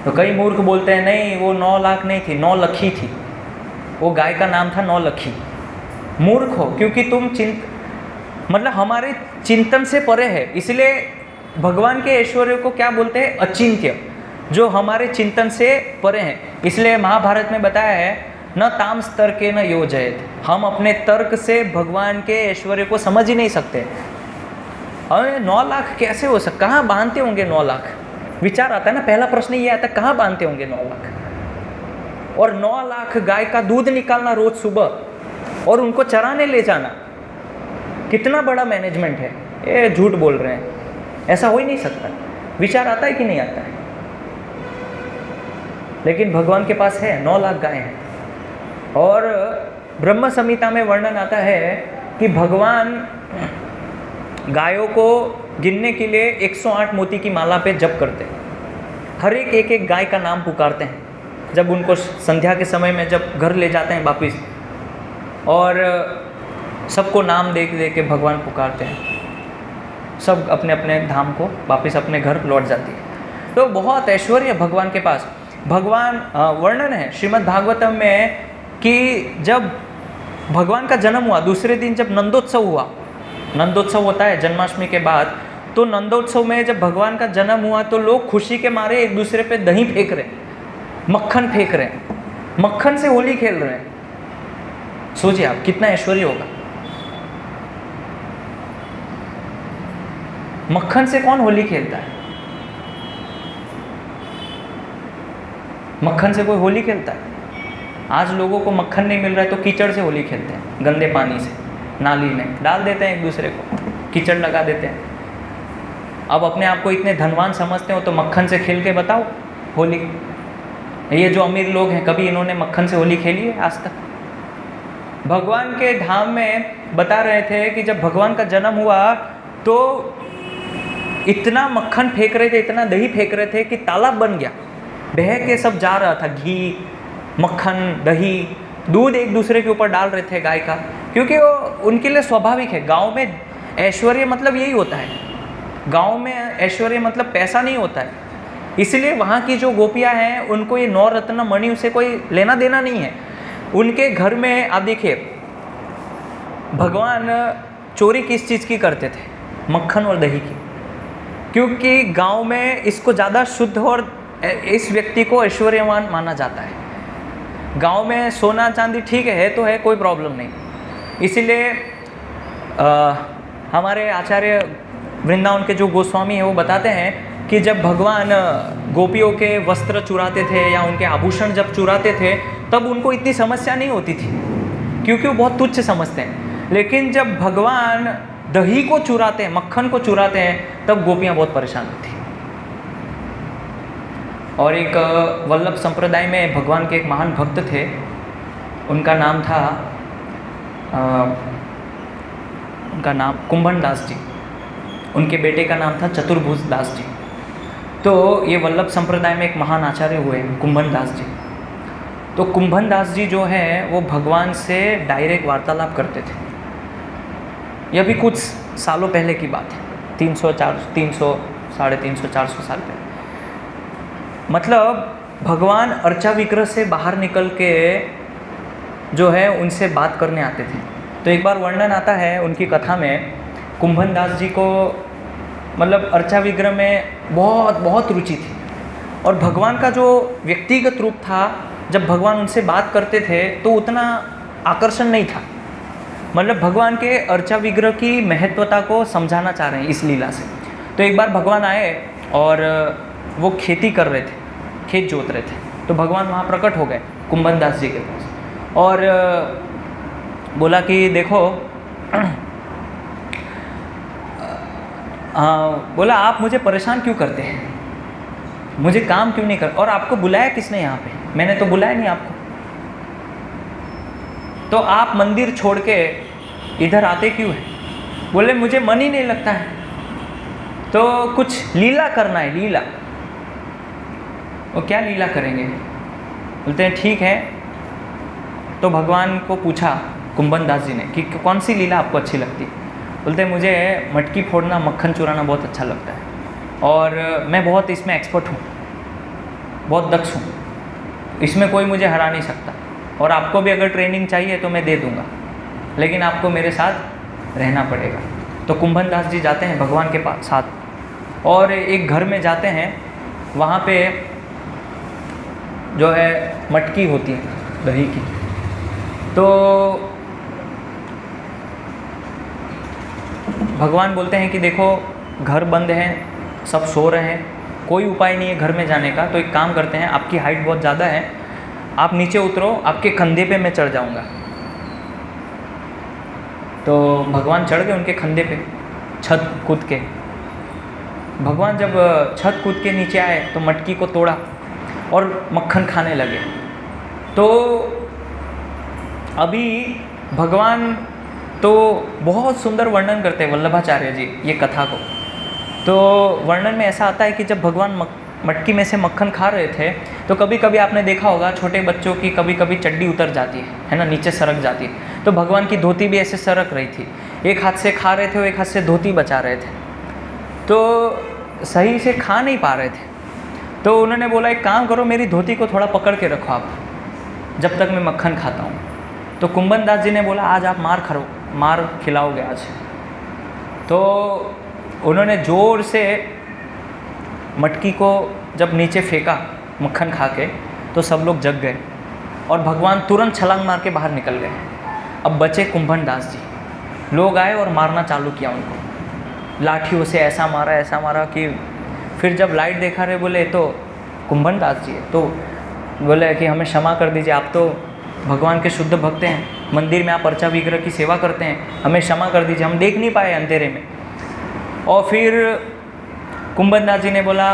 [SPEAKER 1] तो कई मूर्ख बोलते हैं नहीं, वो 9 लाख नहीं थी, 9 लखी थी। वो गाय का नाम था 9 लखी। मूर्ख हो, क्योंकि तुम मतलब हमारे चिंतन से परे है। इसलिए भगवान के ऐश्वर्य को क्या बोलते हैं? अचिंत्य, जो हमारे चिंतन से परे हैं। इसलिए महाभारत में बताया है, न ताम स्तर के न योजयत। हम अपने तर्क से भगवान के ऐश्वर्य को समझ ही नहीं सकते। अरे 9 लाख कैसे हो सकता? कहाँ बांधते होंगे 9 लाख? विचार आता है ना, पहला प्रश्न ये आता है, कहाँ बांधते होंगे 9 लाख? और 9 लाख गाय का दूध निकालना रोज सुबह और उनको चराने ले जाना, कितना बड़ा मैनेजमेंट है। ये झूठ बोल रहे हैं, ऐसा हो ही नहीं सकता। विचार आता है कि नहीं आता है? लेकिन भगवान के पास है, 9 लाख गाय हैं। और ब्रह्म संहिता में वर्णन आता है कि भगवान गायों को गिनने के लिए 108 मोती की माला पे जप करते हैं। हर एक गाय का नाम पुकारते हैं जब उनको संध्या के समय में जब घर ले जाते हैं वापिस, और सबको नाम दे के भगवान पुकारते हैं। सब अपने अपने धाम को वापिस अपने घर लौट जाती है। तो बहुत ऐश्वर्य भगवान के पास। भगवान वर्णन है श्रीमद् भागवतम में कि जब भगवान का जन्म हुआ, दूसरे दिन जब नंदोत्सव हुआ, नंदोत्सव होता है जन्माष्टमी के बाद, तो नंदोत्सव में जब भगवान का जन्म हुआ तो लोग खुशी के मारे एक दूसरे पे दही फेंक रहे, मक्खन फेंक रहे, मक्खन से होली खेल रहे हैं। सोचिए आप, कितना ऐश्वर्य होगा। मक्खन से कौन होली खेलता है? मक्खन से कोई होली खेलता है? आज लोगों को मक्खन नहीं मिल रहा है तो कीचड़ से होली खेलते हैं, गंदे पानी से, नाली में डाल देते हैं, एक दूसरे को कीचड़ लगा देते हैं। अब अपने आप को इतने धनवान समझते हो तो मक्खन से खेल के बताओ होली। ये जो अमीर लोग हैं, कभी इन्होंने मक्खन से होली खेली है आज तक? भगवान के धाम में बता रहे थे कि जब भगवान का जन्म हुआ तो इतना मक्खन फेंक रहे थे, इतना दही फेंक रहे थे कि तालाब बन गया, बह के सब जा रहा था। घी, मक्खन, दही, दूध एक दूसरे के ऊपर डाल रहे थे गाय का, क्योंकि वो उनके लिए स्वाभाविक है। गांव में ऐश्वर्य मतलब यही होता है। गांव में ऐश्वर्य मतलब पैसा नहीं होता है। इसलिए वहाँ की जो गोपियाँ हैं उनको ये 9 रत्न मणि से कोई लेना देना नहीं है। उनके घर में आप देखिए, भगवान चोरी किस चीज़ की करते थे? मक्खन और दही की, क्योंकि गांव में इसको ज़्यादा शुद्ध और इस व्यक्ति को ऐश्वर्यवान माना जाता है। गांव में सोना चांदी ठीक है तो है, कोई प्रॉब्लम नहीं। इसीलिए हमारे आचार्य वृंदावन के जो गोस्वामी हैं वो बताते हैं कि जब भगवान गोपियों के वस्त्र चुराते थे या उनके आभूषण जब चुराते थे तब उनको इतनी समस्या नहीं होती थी, क्योंकि वो बहुत तुच्छ समझते हैं। लेकिन जब भगवान दही को चुराते हैं, मक्खन को चुराते हैं, तब गोपियाँ बहुत परेशान होती हैं। और एक वल्लभ संप्रदाय में भगवान के एक महान भक्त थे, उनका नाम था कुंभन दास जी। उनके बेटे का नाम था चतुर्भुज दास जी। तो ये वल्लभ संप्रदाय में एक महान आचार्य हुए कुंभन दास जी। तो कुंभन दास जी जो है वो भगवान से डायरेक्ट वार्तालाप करते थे। यह भी कुछ सालों पहले की बात है, 300 साढ़े 300 400 साल पहले। मतलब भगवान अर्चा विग्रह से बाहर निकल के जो है उनसे बात करने आते थे। तो एक बार वर्णन आता है उनकी कथा में, कुंभन दास जी को मतलब अर्चा विग्रह में बहुत रुचि थी, और भगवान का जो व्यक्तिगत रूप था, जब भगवान उनसे बात करते थे तो उतना आकर्षण नहीं था। मतलब भगवान के अर्चा विग्रह की महत्वता को समझाना चाह रहे हैं इस लीला से। तो एक बार भगवान आए और वो खेती कर रहे थे, खेत जोत रहे थे। तो भगवान वहाँ प्रकट हो गए कुंभन दास जी के पास और बोला कि देखो बोला आप मुझे परेशान क्यों करते हैं, मुझे काम क्यों नहीं कर, और आपको बुलाया किसने यहाँ पे, मैंने तो बुलाया नहीं आपको, तो आप मंदिर छोड़ के इधर आते क्यों हैं। बोले मुझे मन ही नहीं लगता है, तो कुछ लीला करना है, लीला। वो क्या लीला करेंगे, बोलते हैं ठीक है। तो भगवान को पूछा कुंभन दास जी ने कि कौन सी लीला आपको अच्छी लगती है। बोलते हैं मुझे मटकी फोड़ना, मक्खन चुराना बहुत अच्छा लगता है, और मैं बहुत इसमें एक्सपर्ट हूँ, बहुत दक्ष हूँ, इसमें कोई मुझे हरा नहीं सकता, और आपको भी अगर ट्रेनिंग चाहिए तो मैं दे दूँगा, लेकिन आपको मेरे साथ रहना पड़ेगा। तो कुंभन दास जी जाते हैं भगवान के पास साथ, और एक घर में जाते हैं, वहाँ पे जो है मटकी होती है दही की। तो भगवान बोलते हैं कि देखो घर बंद है, सब सो रहे हैं, कोई उपाय नहीं है घर में जाने का, तो एक काम करते हैं, आपकी हाइट बहुत ज़्यादा है, आप नीचे उतरो, आपके कंधे पे मैं चढ़ जाऊंगा। तो भगवान चढ़ गए उनके कंधे पे, छत कूद के। भगवान जब छत कूद के नीचे आए तो मटकी को तोड़ा और मक्खन खाने लगे। तो अभी भगवान तो बहुत सुंदर वर्णन करते हैं वल्लभाचार्य जी ये कथा को। तो वर्णन में ऐसा आता है कि जब भगवान मटकी में से मक्खन खा रहे थे, तो कभी कभी आपने देखा होगा छोटे बच्चों की कभी कभी चड्डी उतर जाती है ना, नीचे सरक जाती है। तो भगवान की धोती भी ऐसे सरक रही थी, एक हाथ से खा रहे थे और एक हाथ से धोती बचा रहे थे, तो सही से खा नहीं पा रहे थे। तो उन्होंने बोला एक काम करो, मेरी धोती को थोड़ा पकड़ के रखो आप, जब तक मैं मक्खन खाता हूँ। तो कुंभन दास जी ने बोला आज आप मार खिलाओगे आज। तो उन्होंने ज़ोर से मटकी को जब नीचे फेंका मक्खन खा के, तो सब लोग जग गए और भगवान तुरंत छलांग मार के बाहर निकल गए। अब बचे कुंभन दास जी। लोग आए और मारना चालू किया उनको, लाठियों से ऐसा मारा कि फिर जब लाइट देखा रहे बोले तो कुंभन दास जी है, तो बोले कि हमें क्षमा कर दीजिए, आप तो भगवान के शुद्ध भक्त हैं, मंदिर में आप अर्चा विग्रह की सेवा करते हैं, हमें क्षमा कर दीजिए, हम देख नहीं पाए अंधेरे में। और फिर कुंभन दास जी ने बोला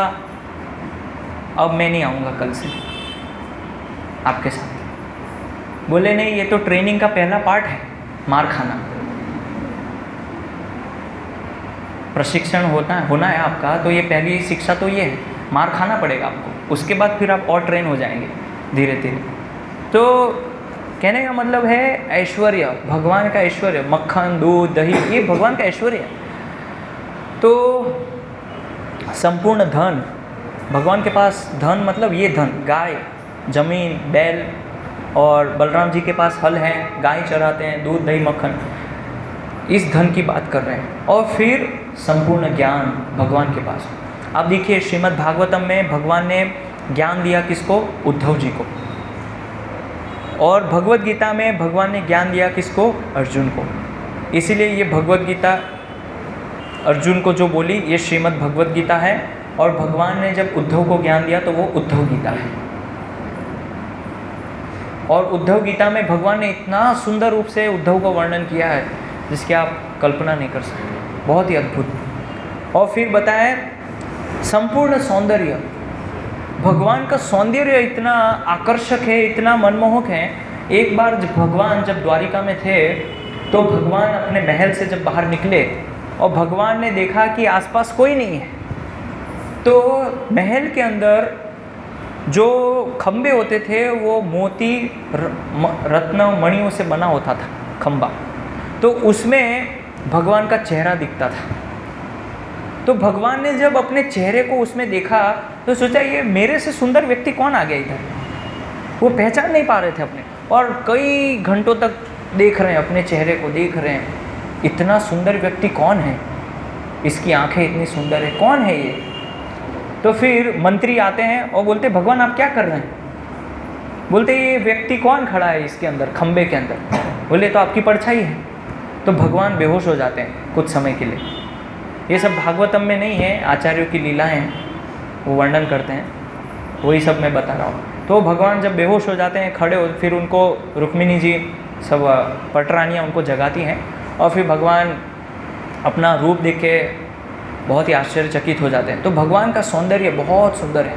[SPEAKER 1] अब मैं नहीं आऊँगा कल से आपके साथ। बोले नहीं, ये तो ट्रेनिंग का पहला पार्ट है, मार खाना, प्रशिक्षण होना है आपका, तो ये पहली शिक्षा तो ये है, मार खाना पड़ेगा आपको, उसके बाद फिर आप और ट्रेन हो जाएंगे धीरे धीरे। तो कहने का मतलब है ऐश्वर्य, भगवान का ऐश्वर्य, मक्खन दूध दही ये भगवान का ऐश्वर्य है। तो संपूर्ण धन, भगवान के पास धन मतलब ये धन, गाय, जमीन, बैल, और बलराम जी के पास हल है, गाय चराते हैं, दूध दही मक्खन, इस धन की बात कर रहे हैं। और फिर संपूर्ण ज्ञान भगवान के पास। आप देखिए श्रीमद् भागवतम में भगवान ने ज्ञान दिया किसको, उद्धव जी को, और भगवत गीता में भगवान ने ज्ञान दिया किसको, अर्जुन को। इसीलिए ये भगवत गीता अर्जुन को जो बोली ये श्रीमद् भगवत गीता है, और भगवान ने जब उद्धव को ज्ञान दिया तो वो उद्धव गीता है। और उद्धव गीता में भगवान ने इतना सुंदर रूप से उद्धव को वर्णन किया है जिसकी आप कल्पना नहीं कर सकते, बहुत ही अद्भुत। और फिर बताया संपूर्ण सौंदर्य, भगवान का सौंदर्य इतना आकर्षक है, इतना मनमोहक है। एक बार भगवान जब द्वारिका में थे तो भगवान अपने महल से जब बाहर निकले और भगवान ने देखा कि आसपास कोई नहीं है, तो महल के अंदर जो खंबे होते थे वो मोती रत्न मणियों से बना होता था खंबा, तो उसमें भगवान का चेहरा दिखता था। तो भगवान ने जब अपने चेहरे को उसमें देखा तो सोचा ये मेरे से सुंदर व्यक्ति कौन आ गया इधर। वो पहचान नहीं पा रहे थे अपने, और कई घंटों तक देख रहे हैं अपने चेहरे को, देख रहे हैं इतना सुंदर व्यक्ति कौन है, इसकी आंखें इतनी सुंदर है, कौन है ये। तो फिर मंत्री आते हैं और बोलते भगवान आप क्या कर रहे हैं। बोलते ये व्यक्ति कौन खड़ा है इसके अंदर, खंबे के अंदर। बोले तो आपकी परछाई है। तो भगवान बेहोश हो जाते हैं कुछ समय के लिए। ये सब भागवतम में नहीं है, आचार्यों की लीलाएं हैं, वो वर्णन करते हैं, वही सब मैं बता रहा हूँ। तो भगवान जब बेहोश हो जाते हैं, खड़े हो, फिर उनको रुक्मिणी जी सब पटरानियाँ उनको जगाती हैं, और फिर भगवान अपना रूप देख के बहुत ही आश्चर्यचकित हो जाते हैं। तो भगवान का सौंदर्य बहुत सुंदर है।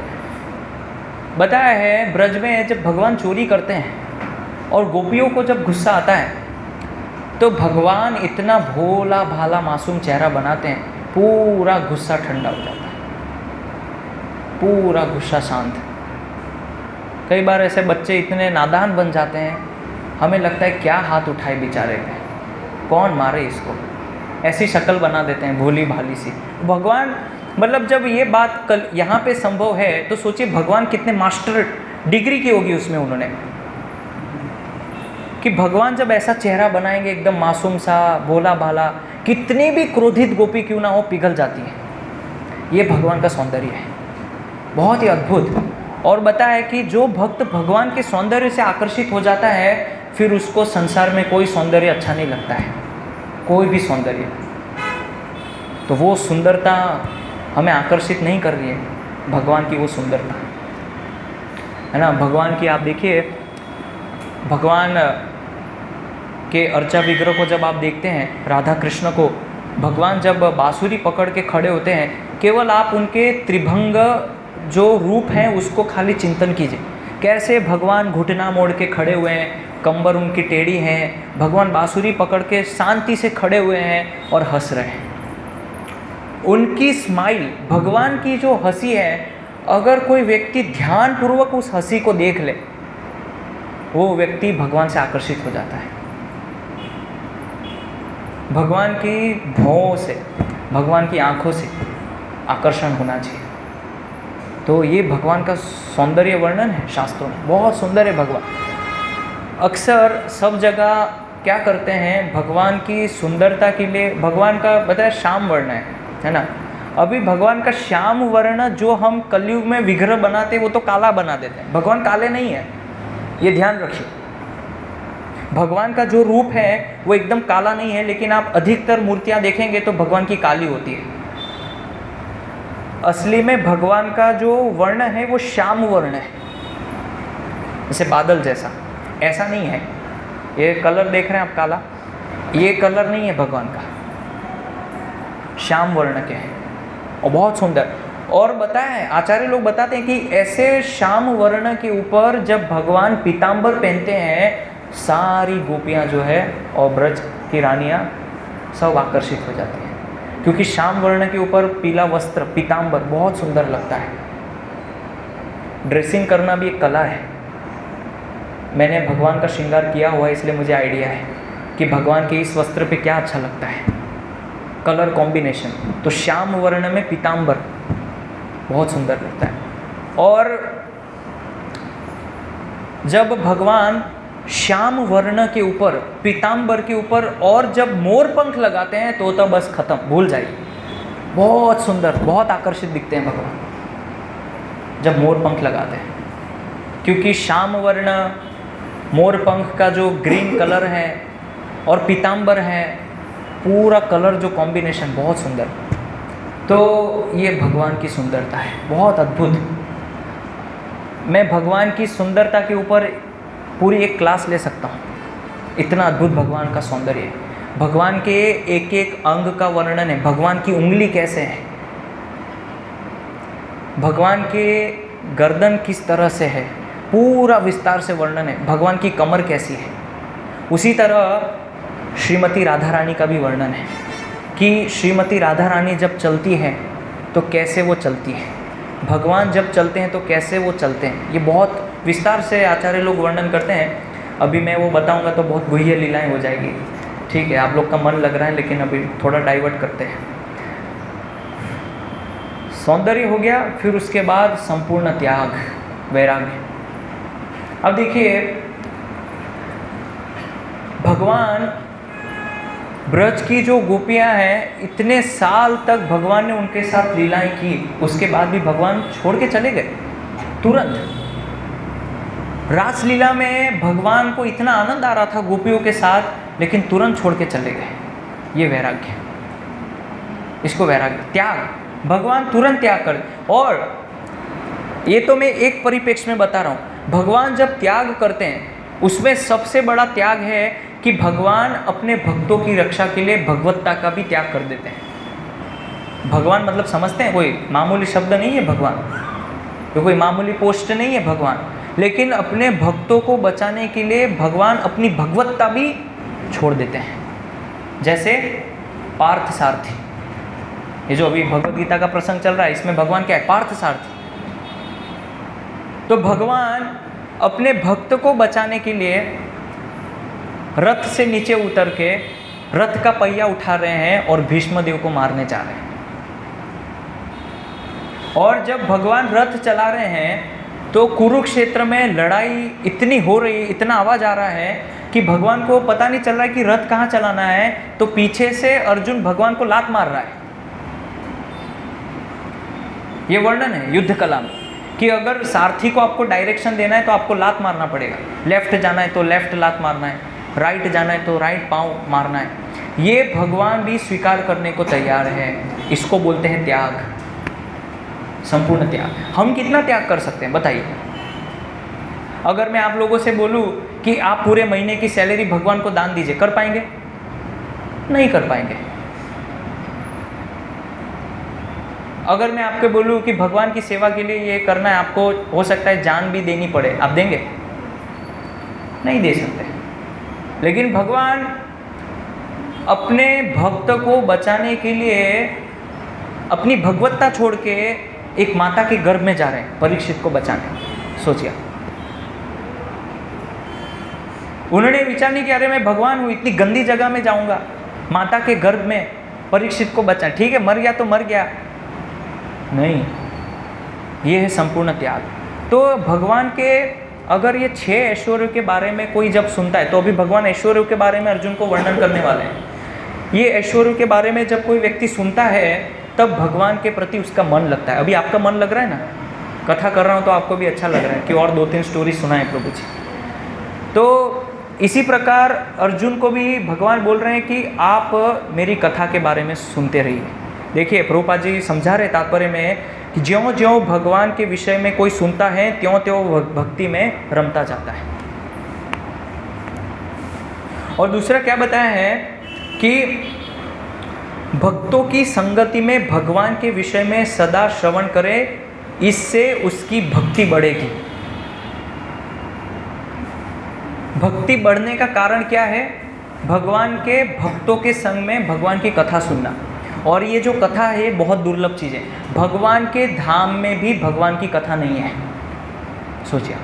[SPEAKER 1] बताया है ब्रज में जब भगवान चोरी करते हैं और गोपियों को जब गुस्सा आता है तो भगवान इतना भोला भाला मासूम चेहरा बनाते हैं, पूरा गुस्सा ठंडा हो जाता है, पूरा गुस्सा शांत। कई बार ऐसे बच्चे इतने नादान बन जाते हैं, हमें लगता है क्या हाथ उठाए बेचारे पे, कौन मारे इसको, ऐसी शक्ल बना देते हैं भोली भाली सी। भगवान मतलब जब ये बात कल यहाँ पे संभव है तो सोचिए भगवान कितने मास्टर डिग्री की होगी उसमें उन्होंने, कि भगवान जब ऐसा चेहरा बनाएंगे एकदम मासूम सा भोला भाला, कितनी भी क्रोधित गोपी क्यों ना हो पिघल जाती है। ये भगवान का सौंदर्य है, बहुत ही अद्भुत। और बताया कि जो भक्त भगवान के सौंदर्य से आकर्षित हो जाता है फिर उसको संसार में कोई सौंदर्य अच्छा नहीं लगता है, कोई भी सौंदर्य। तो वो सुंदरता हमें आकर्षित नहीं कर रही है, भगवान की वो सुंदरता है ना। भगवान की आप देखिए, भगवान के अर्चा विग्रह को जब आप देखते हैं, राधा कृष्ण को, भगवान जब बांसुरी पकड़ के खड़े होते हैं, केवल आप उनके त्रिभंग जो रूप हैं उसको खाली चिंतन कीजिए। कैसे भगवान घुटना मोड़ के खड़े हुए हैं, कंबर उनकी टेढ़ी हैं, भगवान बांसुरी पकड़ के शांति से खड़े हुए हैं और हंस रहे हैं। उनकी स्माइल, भगवान की जो हंसी है, अगर कोई व्यक्ति ध्यानपूर्वक उस हंसी को देख ले वो व्यक्ति भगवान से आकर्षित हो जाता है। भगवान की भौं से, भगवान की आंखों से आकर्षण होना चाहिए। तो ये भगवान का सौंदर्य वर्णन है शास्त्रों में, बहुत सुंदर है भगवान। अक्सर सब जगह क्या करते हैं, भगवान की सुंदरता के लिए भगवान का बताया श्याम वर्ण है ना। अभी भगवान का श्याम वर्ण जो हम कलयुग में विग्रह बनाते हैं वो तो काला बना देते हैं, भगवान काले नहीं है, ये ध्यान रखिए। भगवान का जो रूप है वो एकदम काला नहीं है, लेकिन आप अधिकतर मूर्तियां देखेंगे तो भगवान की काली होती है। असली में भगवान का जो वर्ण है वो श्याम वर्ण है, जैसे बादल जैसा, ऐसा नहीं है। ये कलर देख रहे हैं आप काला, ये कलर नहीं है भगवान का, श्याम वर्ण के हैं और बहुत सुंदर। और बताएं, आचार्य लोग बताते हैं कि ऐसे श्याम वर्ण के ऊपर जब भगवान पीतांबर पहनते हैं, सारी गोपियां जो है और ब्रज की रानियां सब आकर्षित हो जाती हैं, क्योंकि श्याम वर्ण के ऊपर पीला वस्त्र पीतांबर बहुत सुंदर लगता है। ड्रेसिंग करना भी एक कला है। मैंने भगवान का श्रृंगार किया हुआ है, इसलिए मुझे आइडिया है कि भगवान के इस वस्त्र पे क्या अच्छा लगता है, कलर कॉम्बिनेशन। तो श्याम वर्ण में पीतांबर बहुत सुंदर लगता है। और जब भगवान श्याम वर्ण के ऊपर, पीतांबर के ऊपर और जब मोर पंख लगाते हैं तो बस खत्म, भूल जाइए। बहुत सुंदर, बहुत आकर्षित दिखते हैं भगवान जब मोर पंख लगाते हैं, क्योंकि श्याम वर्ण मोर पंख का जो ग्रीन कलर है और पीतांबर है पूरा कलर जो कॉम्बिनेशन बहुत सुंदर। तो ये भगवान की सुंदरता है, बहुत अद्भुत। मैं भगवान की सुंदरता के ऊपर पूरी एक क्लास ले सकता हूँ, इतना अद्भुत भगवान का सौंदर्य है। भगवान के एक एक अंग का वर्णन है, भगवान की उंगली कैसे है, भगवान के गर्दन किस तरह से है, पूरा विस्तार से वर्णन है। भगवान की कमर कैसी है। उसी तरह श्रीमती राधा रानी का भी वर्णन है कि श्रीमती राधा रानी जब चलती है तो कैसे वो चलती है, भगवान जब चलते हैं तो कैसे वो चलते हैं। ये बहुत विस्तार से आचार्य लोग वर्णन करते हैं। अभी मैं वो बताऊंगा तो बहुत गुह्य लीलाएं हो जाएगी। ठीक है, आप लोग का मन लग रहा है, लेकिन अभी थोड़ा डाइवर्ट करते हैं। सौंदर्य हो गया, फिर उसके बाद संपूर्ण त्याग, वैराग्य। अब देखिए, भगवान ब्रज की जो गोपियां हैं, इतने साल तक भगवान ने उनके साथ लीलाएं की, उसके बाद भी भगवान छोड़ के चले गए तुरंत। रासलीला में भगवान को इतना आनंद आ रहा था गोपियों के साथ, लेकिन तुरंत छोड़ के चले गए। ये वैराग्य, इसको वैराग्य, त्याग। भगवान तुरंत त्याग कर। और ये तो मैं एक परिप्रेक्ष्य में बता रहा हूँ। भगवान जब त्याग करते हैं, उसमें सबसे बड़ा त्याग है कि भगवान अपने भक्तों की रक्षा के लिए भगवत्ता का भी त्याग कर देते हैं। भगवान मतलब समझते हैं, कोई मामूली शब्द नहीं है भगवान, तो कोई मामूली पोस्ट नहीं है भगवान। लेकिन अपने भक्तों को बचाने के लिए भगवान अपनी भगवत्ता भी छोड़ देते हैं। जैसे पार्थ सारथी, ये जो अभी भगवद गीता का प्रसंग चल रहा है, इसमें भगवान क्या है, पार्थ सारथी। तो भगवान अपने भक्त को बचाने के लिए रथ से नीचे उतर के रथ का पहिया उठा रहे हैं और भीष्मदेव को मारने जा रहे हैं। और जब भगवान रथ चला रहे हैं तो कुरुक्षेत्र में लड़ाई इतनी हो रही, इतना आवाज आ रहा है कि भगवान को पता नहीं चल रहा है कि रथ कहाँ चलाना है। तो पीछे से अर्जुन भगवान को लात मार रहा है। ये वर्णन है युद्ध कला में कि अगर सारथी को आपको डायरेक्शन देना है तो आपको लात मारना पड़ेगा। लेफ्ट जाना है तो लेफ्ट लात मारना है, राइट जाना है तो राइट पांव मारना है। ये भगवान भी स्वीकार करने को तैयार है। इसको बोलते हैं त्याग, संपूर्ण त्याग। हम कितना त्याग कर सकते हैं बताइए? अगर मैं आप लोगों से बोलूं कि आप पूरे महीने की सैलरी भगवान को दान दीजिए, कर पाएंगे? नहीं कर पाएंगे। अगर मैं आपको बोलूं कि भगवान की सेवा के लिए ये करना है, आपको हो सकता है जान भी देनी पड़े, आप देंगे? नहीं दे सकते। लेकिन भगवान अपने भक्त को बचाने के लिए अपनी भगवत्ता छोड़ के एक माता के गर्भ में जा रहे हैं परीक्षित को बचाने। सोचिए, उन्होंने विचार नहीं किया अरे मैं भगवान हूँ, इतनी गंदी जगह में जाऊंगा, माता के गर्भ में परीक्षित को बचाना। ठीक है, मर गया तो मर गया, नहीं, ये है संपूर्ण त्याग। तो भगवान के अगर ये 6 ऐश्वर्यों के बारे में कोई जब सुनता है, तो अभी भगवान ऐश्वर्यों के बारे में अर्जुन को वर्णन करने वाले हैं। ये ऐश्वर्यों के बारे में जब कोई व्यक्ति सुनता है तब भगवान के प्रति उसका मन लगता है। अभी आपका मन लग रहा है ना, कथा कर रहा हूँ तो आपको भी अच्छा लग रहा है कि और 2-3 स्टोरी सुनाएं प्रभु जी। तो इसी प्रकार अर्जुन को भी भगवान बोल रहे हैं कि आप मेरी कथा के बारे में सुनते रहिए। देखिए, प्रभुपाद जी समझा रहे तात्पर्य में कि ज्यों ज्यों भगवान के विषय में कोई सुनता है, त्यों त्यों भक्ति में रमता जाता है। और दूसरा क्या बताया है कि भक्तों की संगति में भगवान के विषय में सदा श्रवण करे, इससे उसकी भक्ति बढ़ेगी। भक्ति बढ़ने का कारण क्या है? भगवान के भक्तों के संग में भगवान की कथा सुनना। और ये जो कथा है बहुत दुर्लभ चीज़ है। भगवान के धाम में भी भगवान की कथा नहीं है। सोचिए,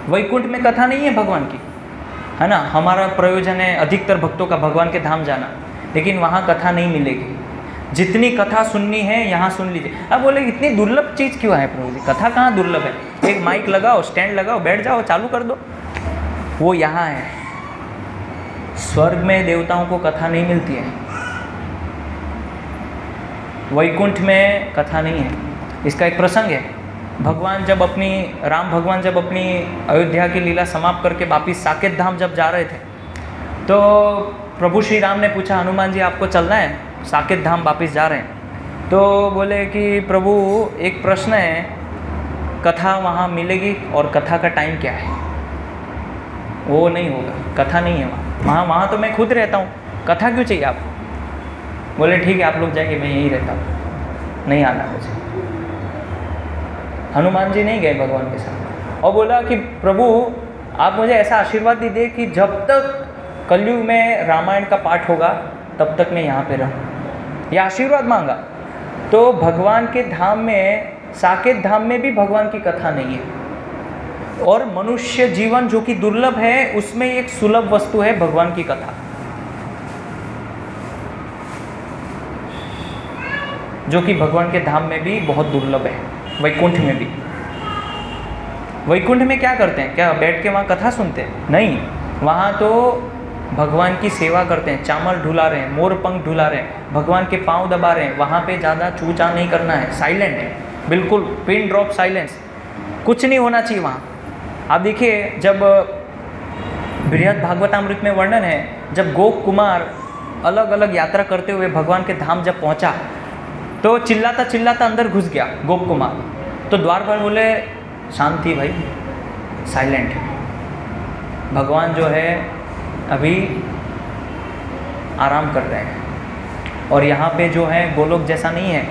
[SPEAKER 1] वैकुंठ में कथा नहीं है भगवान की, है ना। हमारा प्रयोजन है अधिकतर भक्तों का भगवान के धाम जाना, लेकिन वहाँ कथा नहीं मिलेगी। जितनी कथा सुननी है यहाँ सुन लीजिए। अब बोले इतनी दुर्लभ चीज़ क्यों है प्रभु जी? कथा कहाँ दुर्लभ है? एक माइक लगाओ, स्टैंड लगाओ, बैठ जाओ, चालू कर दो। वो यहाँ है। स्वर्ग में देवताओं को कथा नहीं मिलती है, वैकुंठ में कथा नहीं है। इसका एक प्रसंग है। राम भगवान जब अपनी अयोध्या की लीला समाप्त करके वापिस साकेत धाम जब जा रहे थे, तो प्रभु श्री राम ने पूछा, हनुमान जी आपको चलना है, साकेत धाम वापस जा रहे हैं? तो बोले कि प्रभु एक प्रश्न है, कथा वहाँ मिलेगी और कथा का टाइम क्या है? वो नहीं होगा, कथा नहीं है वहाँ तो मैं खुद रहता हूँ, कथा क्यों चाहिए आपको? बोले ठीक है आप लोग जाएंगे, मैं यहीं रहता हूँ, नहीं आना मुझे। हनुमान जी नहीं गए भगवान के साथ और बोला कि प्रभु आप मुझे ऐसा आशीर्वाद दीजिए कि जब तक कलयुग में रामायण का पाठ होगा तब तक मैं यहाँ पे रहूँ। यह आशीर्वाद मांगा। तो भगवान के धाम में, साकेत धाम में भी भगवान की कथा नहीं है, और मनुष्य जीवन जो कि दुर्लभ है उसमें एक सुलभ वस्तु है भगवान की कथा, जो कि भगवान के धाम में भी बहुत दुर्लभ है, वैकुंठ में भी। वैकुंठ में क्या करते हैं? क्या बैठ के वहाँ कथा सुनते हैं? नहीं, वहाँ तो भगवान की सेवा करते हैं, चावल ढुला रहे हैं, मोर पंख ढुला रहे हैं, भगवान के पाँव दबा रहे हैं। वहाँ पे ज़्यादा चूचा नहीं करना है, साइलेंट है, बिल्कुल पिन ड्रॉप साइलेंस, कुछ नहीं होना चाहिए वहाँ। आप देखिए, जब बृहद भागवतामृत में वर्णन है, जब गोप कुमार अलग अलग यात्रा करते हुए भगवान के धाम जब पहुँचा तो चिल्लाता चिल्लाता अंदर घुस गया गोप कुमार। तो द्वार पर बोले, शांति भाई, साइलेंट। भगवान जो है अभी आराम कर रहे हैं, और यहाँ पे जो है गोलोक जैसा नहीं है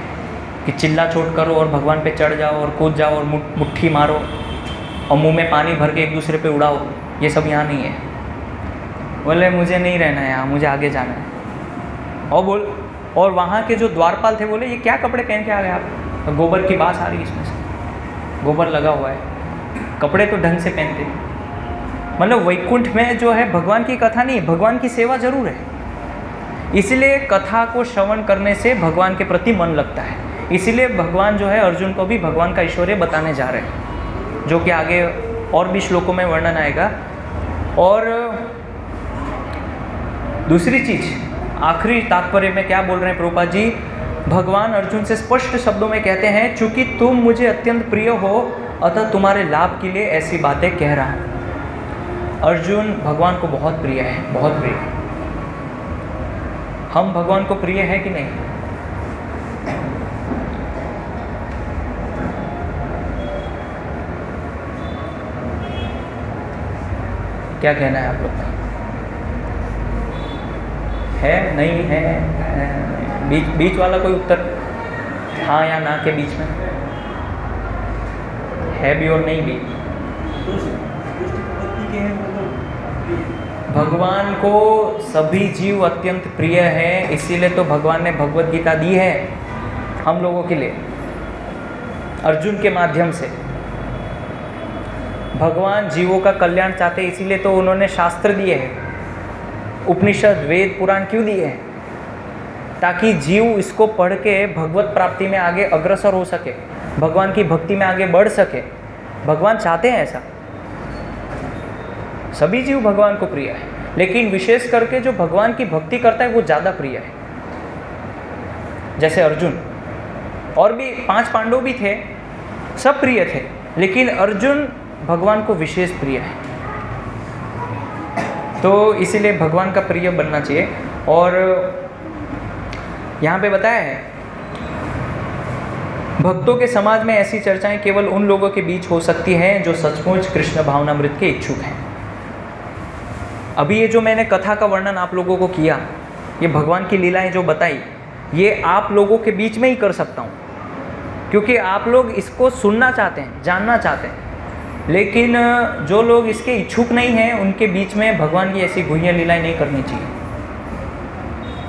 [SPEAKER 1] कि चिल्ला चोट करो और भगवान पे चढ़ जाओ और कूद जाओ और मुट्ठी मारो और मुंह में पानी भर के एक दूसरे पे उड़ाओ, ये सब यहाँ नहीं है। बोले मुझे नहीं रहना है यहाँ, मुझे आगे जाना है। और वहाँ के जो द्वारपाल थे बोले, ये क्या कपड़े पहन के आ गए आप? तो गोबर की बास आ रही है इसमें से, गोबर लगा हुआ है, कपड़े तो ढंग से पहनते। मतलब वैकुंठ में जो है भगवान की कथा नहीं, भगवान की सेवा जरूर है। इसलिए कथा को श्रवण करने से भगवान के प्रति मन लगता है। इसीलिए भगवान जो है अर्जुन को भी भगवान का ऐश्वर्य बताने जा रहे हैं, जो कि आगे और भी श्लोकों में वर्णन आएगा। और दूसरी चीज़, आखिरी तात्पर्य में क्या बोल रहे हैं प्रभुपाद जी? भगवान अर्जुन से स्पष्ट शब्दों में कहते हैं, चूंकि तुम मुझे अत्यंत प्रिय हो अतः तुम्हारे लाभ के लिए ऐसी बातें कह रहा हूँ। अर्जुन भगवान को बहुत प्रिय है, बहुत प्रिय। हम भगवान को प्रिय है कि नहीं? क्या कहना है आप लोग का? है, नहीं है? बीच वाला कोई उत्तर, हाँ या ना के बीच में है भी और नहीं भी। भगवान को सभी जीव अत्यंत प्रिय है, इसीलिए तो भगवान ने भगवत गीता दी है हम लोगों के लिए, अर्जुन के माध्यम से। भगवान जीवों का कल्याण चाहते, इसीलिए तो उन्होंने शास्त्र दिए हैं, उपनिषद, वेद, पुराण क्यों दिए हैं? ताकि जीव इसको पढ़ के भगवत प्राप्ति में आगे अग्रसर हो सके, भगवान की भक्ति में आगे बढ़ सके। भगवान चाहते हैं ऐसा। सभी जीव भगवान को प्रिय है, लेकिन विशेष करके जो भगवान की भक्ति करता है वो ज़्यादा प्रिय है। जैसे अर्जुन, और भी 5 पांडव भी थे, सब प्रिय थे, लेकिन अर्जुन भगवान को विशेष प्रिय है। तो इसीलिए भगवान का प्रिय बनना चाहिए। और यहाँ पे बताया है, भक्तों के समाज में ऐसी चर्चाएं केवल उन लोगों के बीच हो सकती हैं जो सचमुच कृष्ण भावनामृत के इच्छुक हैं। अभी ये जो मैंने कथा का वर्णन आप लोगों को किया, ये भगवान की लीलाएं जो बताई, ये आप लोगों के बीच में ही कर सकता हूँ, क्योंकि आप लोग इसको सुनना चाहते हैं, जानना चाहते हैं। लेकिन जो लोग इसके इच्छुक नहीं हैं, उनके बीच में भगवान की ऐसी गुह्य लीलाएं नहीं करनी चाहिए,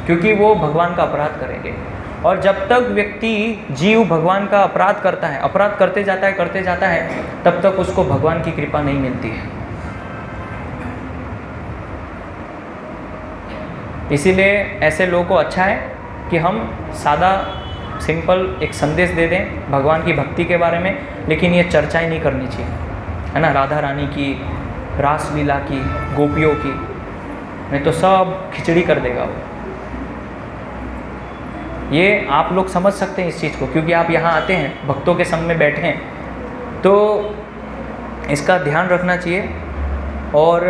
[SPEAKER 1] क्योंकि वो भगवान का अपराध करेंगे। और जब तक व्यक्ति, जीव भगवान का अपराध करता है, अपराध करते जाता है, तब तक उसको भगवान की कृपा नहीं मिलती है। इसीलिए ऐसे लोगों को अच्छा है कि हम सादा सिंपल एक संदेश दे दें भगवान की भक्ति के बारे में, लेकिन ये चर्चाएं नहीं करनी चाहिए, है ना, राधा रानी की, रासलीला की, गोपियों की, नहीं तो सब खिचड़ी कर देगा वो। ये आप लोग समझ सकते हैं इस चीज़ को, क्योंकि आप यहाँ आते हैं, भक्तों के संग में बैठे हैं, तो इसका ध्यान रखना चाहिए। और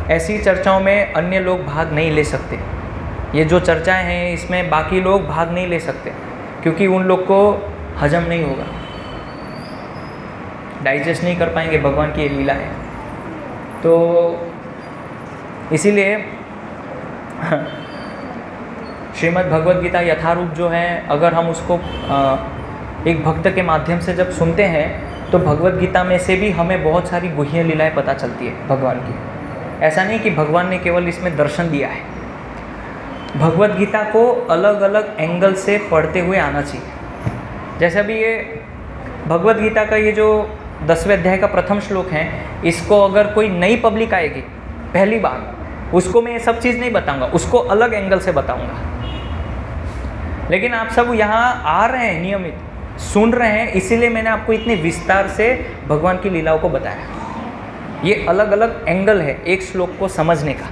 [SPEAKER 1] ऐसी चर्चाओं में अन्य लोग भाग नहीं ले सकते। ये जो चर्चाएं हैं इसमें बाकी लोग भाग नहीं ले सकते, क्योंकि उन लोग को हजम नहीं होगा, डाइजेस्ट नहीं कर पाएंगे भगवान की ये लीला है। तो इसीलिए श्रीमद् भगवद गीता यथारूप जो है, अगर हम उसको एक भक्त के माध्यम से जब सुनते हैं तो भगवद गीता में से भी हमें बहुत सारी गुह्य लीलाएं पता चलती है भगवान की। ऐसा नहीं कि भगवान ने केवल इसमें दर्शन दिया है, भगवद गीता को अलग अलग एंगल से पढ़ते हुए आना चाहिए। जैसे अभी ये भगवद गीता का ये जो 10वें अध्याय का प्रथम श्लोक है, इसको अगर कोई नई पब्लिक आएगी पहली बार, उसको मैं ये सब चीज़ नहीं बताऊंगा, उसको अलग एंगल से बताऊंगा। लेकिन आप सब यहाँ आ रहे हैं, नियमित सुन रहे हैं, इसीलिए मैंने आपको इतने विस्तार से भगवान की लीलाओं को बताया। ये अलग अलग एंगल है एक श्लोक को समझने का।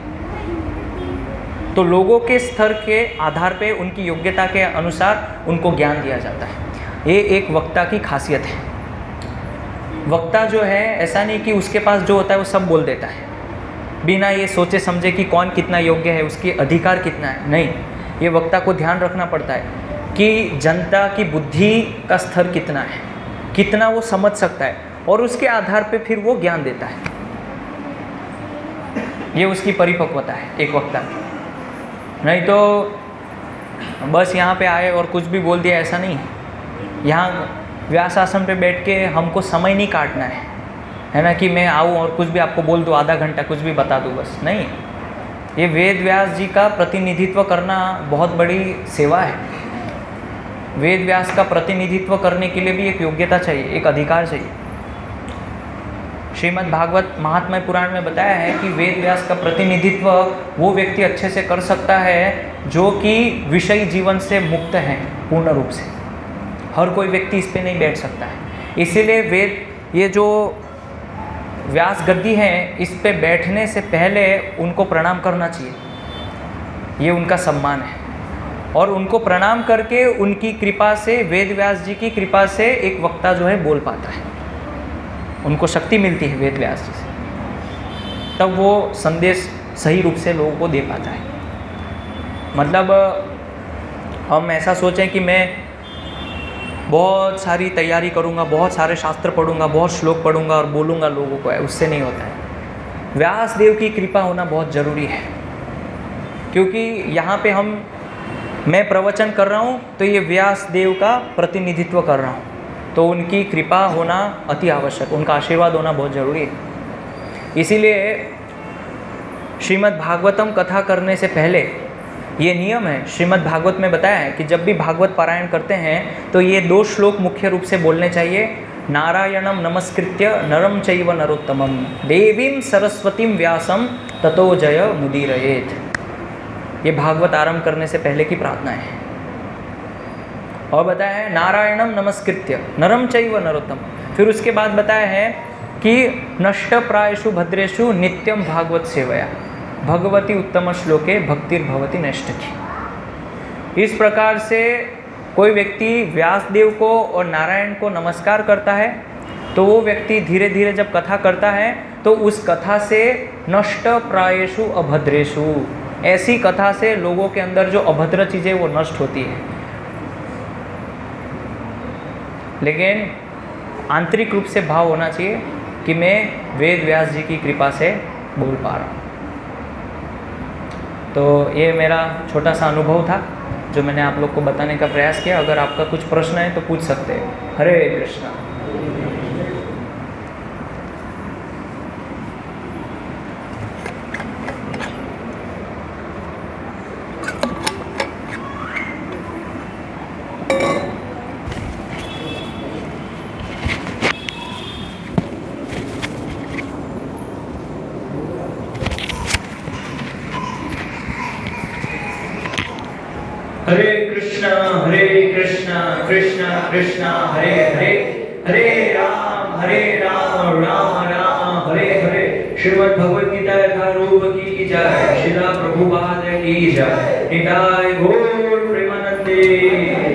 [SPEAKER 1] तो लोगों के स्तर के आधार पे, उनकी योग्यता के अनुसार उनको ज्ञान दिया जाता है। ये एक वक्ता की खासियत है। वक्ता जो है, ऐसा नहीं कि उसके पास जो होता है वो सब बोल देता है बिना ये सोचे समझे कि कौन कितना योग्य है, उसकी अधिकार कितना है। नहीं, ये वक्ता को ध्यान रखना पड़ता है कि जनता की बुद्धि का स्तर कितना है, कितना वो समझ सकता है, और उसके आधार पे फिर वो ज्ञान देता है। ये उसकी परिपक्वता है एक वक्ता की। नहीं तो बस यहाँ पे आए और कुछ भी बोल दिया, ऐसा नहीं। यहाँ व्यास आसन पे बैठ के हमको समय नहीं काटना है ना, कि मैं आऊँ और कुछ भी आपको बोल दूँ, आधा घंटा कुछ भी बता दूँ, बस नहीं। ये वेद व्यास जी का प्रतिनिधित्व करना बहुत बड़ी सेवा है। वेद व्यास का प्रतिनिधित्व करने के लिए भी एक योग्यता चाहिए, एक अधिकार चाहिए। श्रीमद् भागवत महात्म्य पुराण में बताया है कि वेद व्यास का प्रतिनिधित्व वो व्यक्ति अच्छे से कर सकता है जो कि विषयी जीवन से मुक्त है पूर्ण रूप से। हर कोई व्यक्ति इस पे नहीं बैठ सकता है। इसीलिए वेद, ये जो व्यास गद्दी है, इस पे बैठने से पहले उनको प्रणाम करना चाहिए। ये उनका सम्मान है, और उनको प्रणाम करके उनकी कृपा से, वेद व्यास जी की कृपा से एक वक्ता जो है बोल पाता है, उनको शक्ति मिलती है वेद व्यास जी से, तब वो संदेश सही रूप से लोगों को दे पाता है। मतलब हम ऐसा सोचें कि मैं बहुत सारी तैयारी करूँगा, बहुत सारे शास्त्र पढ़ूंगा, बहुत श्लोक पढ़ूंगा और बोलूँगा लोगों को, है उससे नहीं होता है। व्यास देव की कृपा होना बहुत ज़रूरी है, क्योंकि यहाँ पे मैं प्रवचन कर रहा हूँ तो ये व्यास देव का प्रतिनिधित्व कर रहा हूँ, तो उनकी कृपा होना अति आवश्यक, उनका आशीर्वाद होना बहुत ज़रूरी है। इसीलिए श्रीमद् भागवतम कथा करने से पहले ये नियम है, श्रीमद् भागवत में बताया है कि जब भी भागवत पारायण करते हैं तो ये 2 श्लोक मुख्य रूप से बोलने चाहिए। नारायणम नमस्कृत्य नरम चैव नरोत्तमम देवीं सरस्वतीं व्यासम ततो जय मुदीरयेत। ये भागवत आरंभ करने से पहले की प्रार्थना है। और बताया है नारायणम नमस्कृत्य नरम चैव नरोत्तम। फिर उसके बाद बताया है कि नष्ट प्रायेषु भद्रेषु नित्यम भागवत सेवया भगवती उत्तम श्लोके भक्तिर्भवति नैष्ठिकी। इस प्रकार से कोई व्यक्ति व्यासदेव को और नारायण को नमस्कार करता है तो वो व्यक्ति धीरे धीरे जब कथा करता है तो उस कथा से नष्ट प्रायेषु अभद्रेषु, ऐसी कथा से लोगों के अंदर जो अभद्र चीज़ें वो नष्ट होती है। लेकिन आंतरिक रूप से भाव होना चाहिए कि मैं वेद व्यास जी की कृपा से बोल पा रहा हूँ। तो ये मेरा छोटा सा अनुभव था जो मैंने आप लोग को बताने का प्रयास किया। अगर आपका कुछ प्रश्न है तो पूछ सकते हैं। हरे कृष्णा।
[SPEAKER 3] हरे कृष्णा कृष्णा कृष्णा हरे हरे, हरे राम राम राम हरे हरे। श्रीमद् भगवद गीता यथारूप की जय, श्रीला प्रभुपाद की जय। निताय गौर प्रेमानंदे।